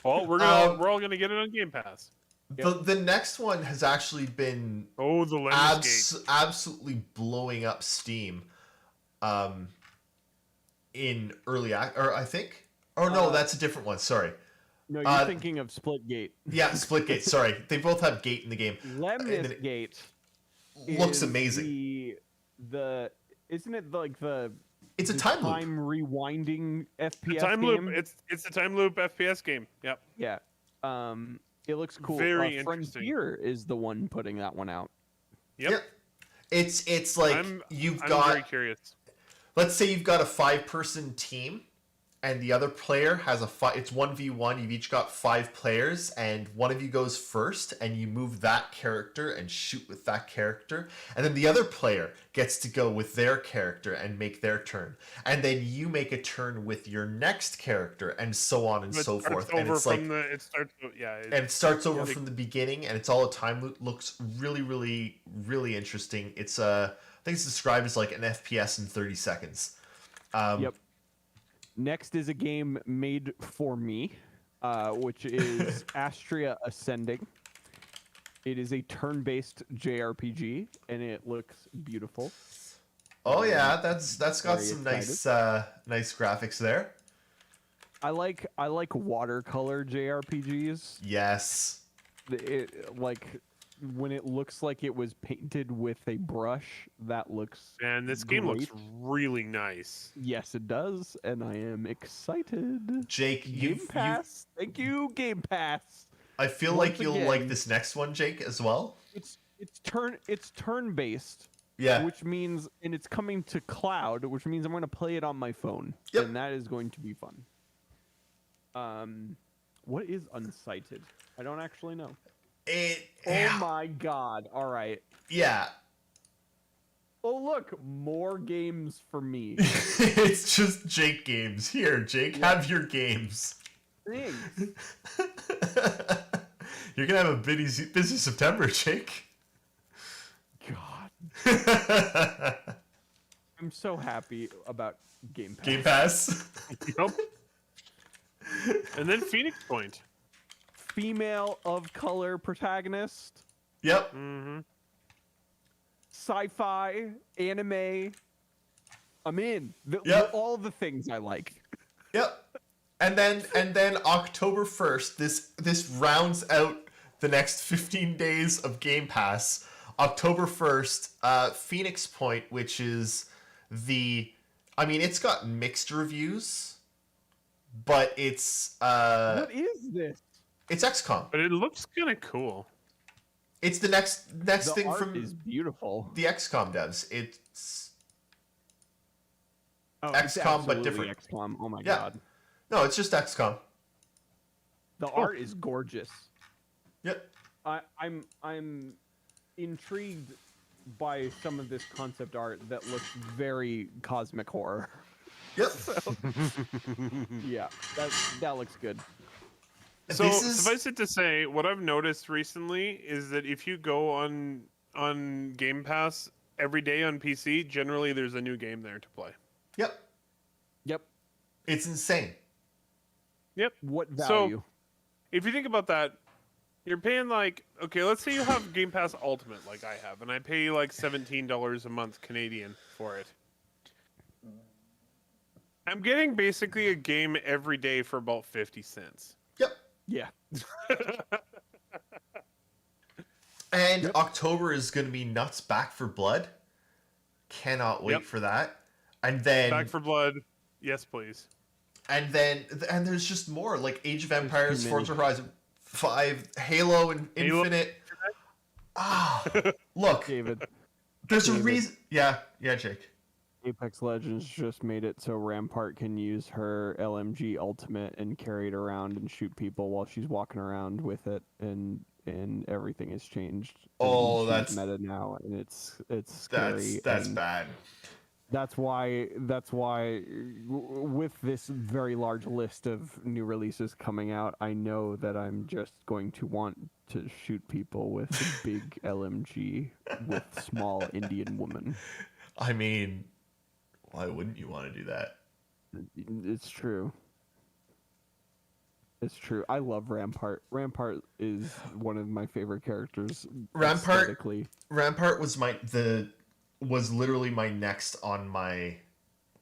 C: Well, we're all gonna get it on Game Pass.
B: The next one has actually been
C: Oh, the Lemnis Gate.
B: absolutely blowing up Steam. In early or I think. Oh no, that's a different one. Sorry.
D: No, you're thinking of Splitgate.
B: Yeah, Splitgate. Sorry, they both have gate in the game.
D: Lemnis Gate
B: Looks
D: is
B: amazing.
D: The isn't it like the
B: It's a
D: the
B: time loop.
D: time rewinding FPS
C: Time
D: game?
C: loop. It's a time loop FPS game. Yep.
D: Yeah. It looks cool.
C: Very interesting.
D: Frontier is the one putting that one out.
C: Yep.
B: It's like
C: I'm
B: got.
C: very curious.
B: Let's say you've got a 5-person team, and the other player has it's 1v1. You've each got 5 players, and one of you goes first, and you move that character and shoot with that character, and then the other player gets to go with their character and make their turn, and then you make a turn with your next character, and so on and so forth. And it's like
C: it starts. Yeah.
B: and it starts over from the beginning, and it's all a time loop. Looks really, really, really interesting. It's I think it's described as like an FPS in 30 seconds.
D: Yep. Next is a game made for me, which is Astria Ascending. It is a turn-based JRPG, and it looks beautiful.
B: Oh yeah, that's got
D: Very
B: some
D: excited.
B: nice graphics there.
D: I like watercolor JRPGs.
B: Yes.
D: Like when it looks like it was painted with a brush, that looks
C: And this game looks
D: great.
C: really nice.
D: Yes, it does, and I am excited.
B: Jake,
D: Game Pass. Thank you, Game Pass.
B: I feel
D: Once
B: like you'll
D: again-
B: like this next one, Jake, as well.
D: It's turn based.
B: Yeah.
D: Which means, and it's coming to cloud, which means I'm going to play it on my phone,
B: Yep.
D: and that is going to be fun. What is Unsighted? I don't actually know. Oh my god! All right.
B: Yeah.
D: Oh look, more games for me.
B: It's just Jake games. Here, Jake, have your games.
D: Thanks.
B: You're gonna have a busy September, Jake.
D: God, I'm so happy about Game Pass.
B: Game Pass.
C: Yep. And then Phoenix Point.
D: Female of color protagonist.
B: Yep.
C: Mm-hmm.
D: sci-fi, anime. I'm in.
B: Yep.
D: All the things I like.
B: Yep. And then October 1st, this rounds out the next 15 days of Game Pass. October 1st, Phoenix Point, which is it's got mixed reviews, but it's
D: What is this?
B: it's XCOM.
C: But it looks kind of cool.
B: It's the next
D: The
B: thing
D: art
B: from
D: is beautiful.
B: the XCOM devs. It's
D: Oh,
B: XCOM,
D: it's
B: but
D: absolutely
B: different.
D: XCOM. Oh my
B: Yeah.
D: god.
B: No, it's just XCOM.
D: The art is gorgeous.
B: Yep.
D: I'm intrigued by some of this concept art that looks very cosmic horror.
B: Yep.
D: Yeah, that looks good.
C: So
B: This is-
C: suffice it to say, what I've noticed recently is that if you go on Game Pass every day on PC, generally there's a new game there to play.
B: Yep.
D: Yep.
B: It's insane.
C: Yep.
D: What
C: So-
D: value?
C: If you think about that, you're paying like, okay, let's say you have Game Pass Ultimate like I have, and I pay like $17 a month Canadian for it. I'm getting basically a game every day for about 50 cents.
B: Yep.
D: Yeah.
B: And
D: Yep.
B: October is going to be nuts. Back for Blood. Cannot wait
C: Yep.
B: for that. And then
C: Back for Blood, yes please.
B: and there's just more like Age of
D: too
B: Empires,
D: many.
B: Forza Horizon 5, Halo and
C: Halo.
B: Infinite. Look,
D: David,
B: there's a
D: David.
B: reason. Yeah, Jake.
D: Apex Legends just made it so Rampart can use her LMG Ultimate and carry it around and shoot people while she's walking around with it, and everything has changed. And
B: Oh,
D: she's
B: that's-
D: meta now, and it's scary.
B: That's
D: and
B: bad.
D: That's why with this very large list of new releases coming out, I know that I'm just going to want to shoot people with a big LMG with small Indian woman.
B: I mean, why wouldn't you want to do that?
D: It's true. It's true. I love Rampart. Rampart is one of my favorite characters.
B: Rampart-
D: aesthetically.
B: Rampart was literally my next on my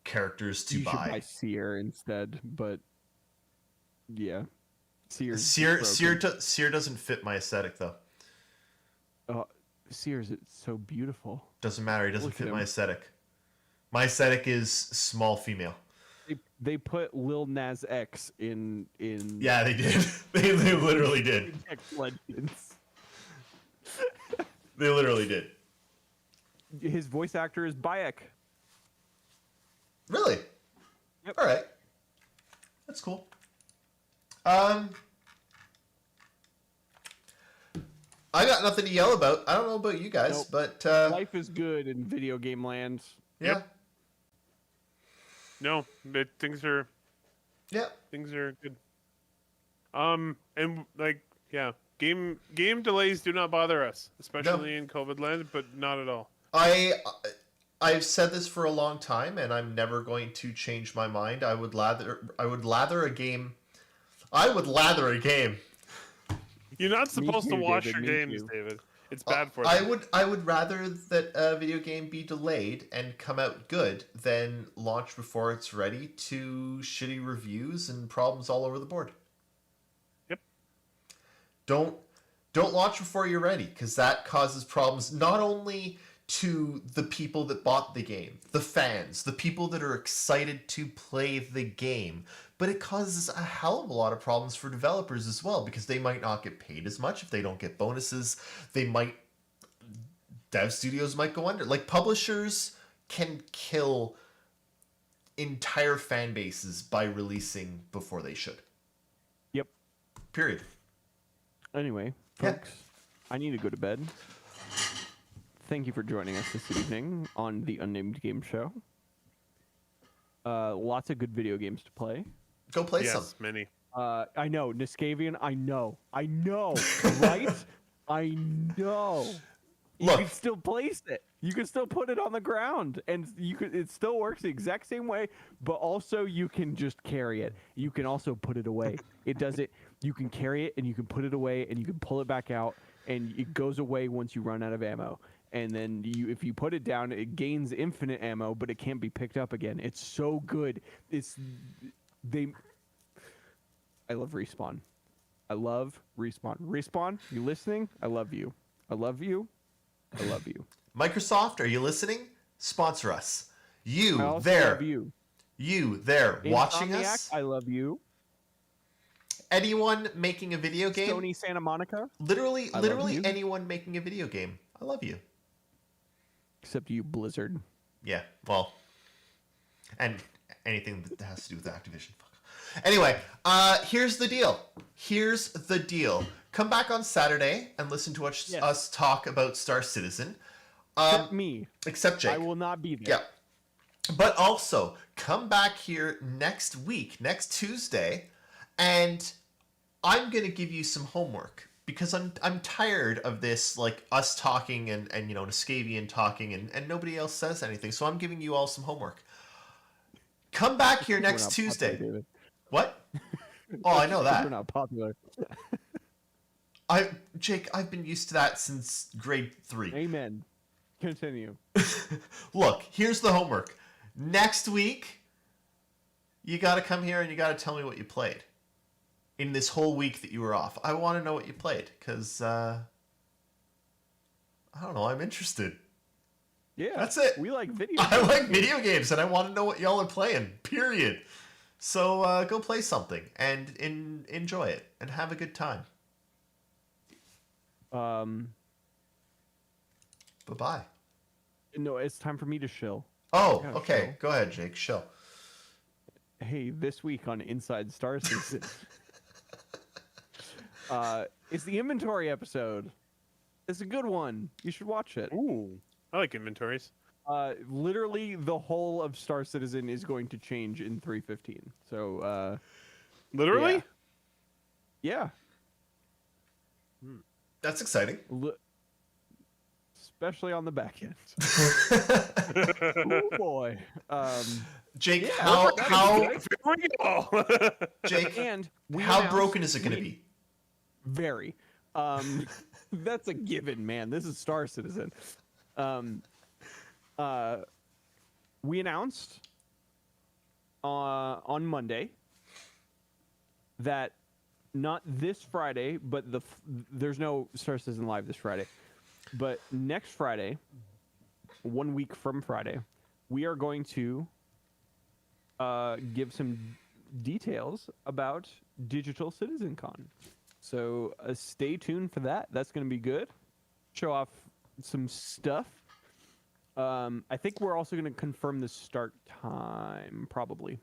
B: characters to
D: You should
B: buy.
D: buy Seer instead, but yeah, Seer's
B: Seer
D: broken.
B: doesn't fit my aesthetic though.
D: Seer's it's so beautiful.
B: Doesn't matter. He doesn't
D: Look at
B: fit
D: him.
B: my aesthetic. My aesthetic is small female.
D: They put Lil Nas X in
B: Yeah, they did. they literally did.
D: Apex Legends.
B: They literally did.
D: His voice actor is Bayek.
B: Really?
D: Yep.
B: All right. That's cool. I got nothing to yell about. I don't know about you guys,
D: Nope.
B: but
D: Life is good in video game land.
B: yeah,
C: Yep. No, but things are
B: yeah.
C: good. And like, yeah, game delays do not bother us, especially in COVID land, but not at all.
B: I've said this for a long time, and I'm never going to change my mind. I would lather a game.
C: You're not supposed
D: too,
C: to wash
D: David,
C: your
D: me
C: games,
D: too.
C: David. It's bad for
B: I
C: them.
B: would rather that a video game be delayed and come out good than launch before it's ready to shitty reviews and problems all over the board.
C: Yep.
B: Don't launch before you're ready, because that causes problems not only to the people that bought the game, the fans, the people that are excited to play the game, but it causes a hell of a lot of problems for developers as well, because they might not get paid as much if they don't get bonuses. Dev studios might go under. Like, publishers can kill entire fan bases by releasing before they should.
D: Yep.
B: Period.
D: Anyway,
B: Yeah.
D: folks, I need to go to bed. Thank you for joining us this evening on the Unnamed Game Show. Lots of good video games to play.
B: Go play
C: Yes,
B: some.
C: many.
D: I know, Niskavian, I know, right? I know. You
B: Look.
D: can still place it. You can still put it on the ground, and it still works the exact same way, but also you can just carry it. You can also put it away. It does it. You can carry it, and you can put it away, and you can pull it back out, and it goes away once you run out of ammo. and then if you put it down, it gains infinite ammo, but it can't be picked up again. It's so good. I love Respawn. I love Respawn. Respawn, you listening? I love you. I love you. I love you.
B: Microsoft, are you listening? Sponsor us.
D: I
B: You
D: also
B: there.
D: love you.
B: You there watching
D: Insomniac,
B: us.
D: I love you.
B: Anyone making a video game.
D: Sony Santa Monica.
B: Literally
D: I love you.
B: anyone making a video game. I love you.
D: Except you, Blizzard.
B: Yeah, well, and anything that has to do with Activision. Fuck. Anyway, here's the deal. Here's the deal. Come back on Saturday and listen to us talk about Star Citizen.
D: Except me.
B: Except Jake.
D: I will not be there.
B: Yeah. But also, come back here next week, next Tuesday, and I'm going to give you some homework. Because I'm tired of this, like, us talking and you know, Niscavian talking and nobody else says anything. So I'm giving you all some homework. Come back here next Tuesday.
D: Popular,
B: What? Oh, I know that.
D: We're not popular.
B: Jake, I've been used to that since grade 3.
D: Amen. Continue.
B: Look, here's the homework. Next week, you got to come here and you got to tell me what you played. In this whole week that you were off. I want to know what you played, because, I don't know, I'm interested.
D: Yeah.
B: That's it.
D: We like video
B: I
D: games.
B: like video games, and I want to know what y'all are playing, period. So, go play something, and enjoy it, and have a good time. Bye-bye.
D: No, it's time for me to shill.
B: Oh,
D: Yeah,
B: okay.
D: chill.
B: Go ahead, Jake. Show.
D: Hey, this week on Inside Star Citizen. It's the inventory episode. It's a good one. You should watch it.
C: Ooh, I like inventories.
D: Literally, the whole of Star Citizen is going to change in 3.15. So,
C: Literally?
D: yeah.
B: That's exciting.
D: Especially on the back end. Oh boy.
B: Jake,
D: Yeah,
B: how
C: Here we go.
B: Jake,
D: And we
B: how
D: announced-
B: broken is it going to be?
D: Very. That's a given, man. This is Star Citizen. We announced on Monday that not this Friday, but there's no Star Citizen Live this Friday, but next Friday, 1 week from Friday, we are going to give some details about Digital Citizen Con. So stay tuned for that. That's going to be good. Show off some stuff. I think we're also going to confirm the start time, probably.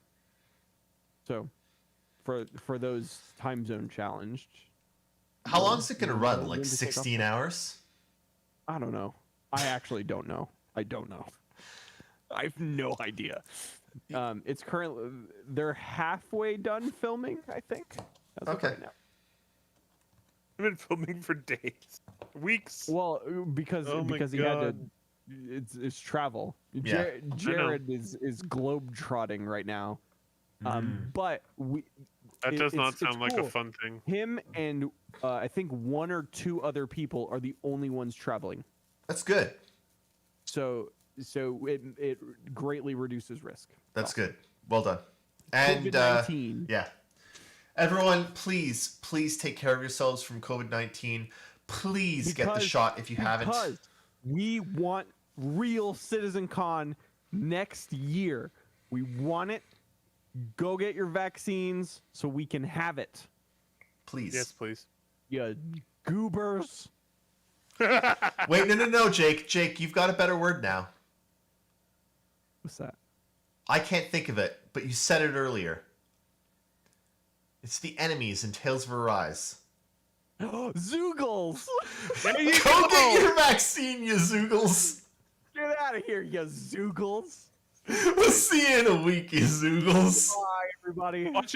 D: So for those time zone challenged.
B: How long is it going to run?
D: when
B: Like
D: to take off?
B: 16 hours?
D: I don't know. I actually don't know. I don't know. I have no idea. It's currently they're halfway done filming, I think. As of
B: Okay.
D: right now.
C: I've been filming for days, weeks.
D: Well, because
C: Oh my
D: he had to.
C: God.
D: It's travel.
B: Yeah.
D: Jared is globe trotting right now. But
C: That does not
D: it's
C: sound like a
D: cool.
C: fun thing.
D: Him and I think 1 or 2 other people are the only ones traveling.
B: That's good.
D: So it greatly reduces risk.
B: That's good. Well done. And
D: COVID-19.
B: yeah. Everyone, please take care of yourselves from COVID-19. Please get the shot if you haven't.
D: Because we want real Citizen Con next year. We want it. Go get your vaccines so we can have it.
B: Please.
C: Yes, please.
D: You goobers.
B: Wait, no, Jake. Jake, you've got a better word now.
D: What's that?
B: I can't think of it, but you said it earlier. It's the enemies in Tales of Arise.
D: Zoogles!
C: There you
B: Go get
C: go.
B: your vaccine, you Zoogles.
D: Get out of here, you Zoogles!
B: We'll see you in a week, you Zoogles.
D: Bye, everybody.
C: Watch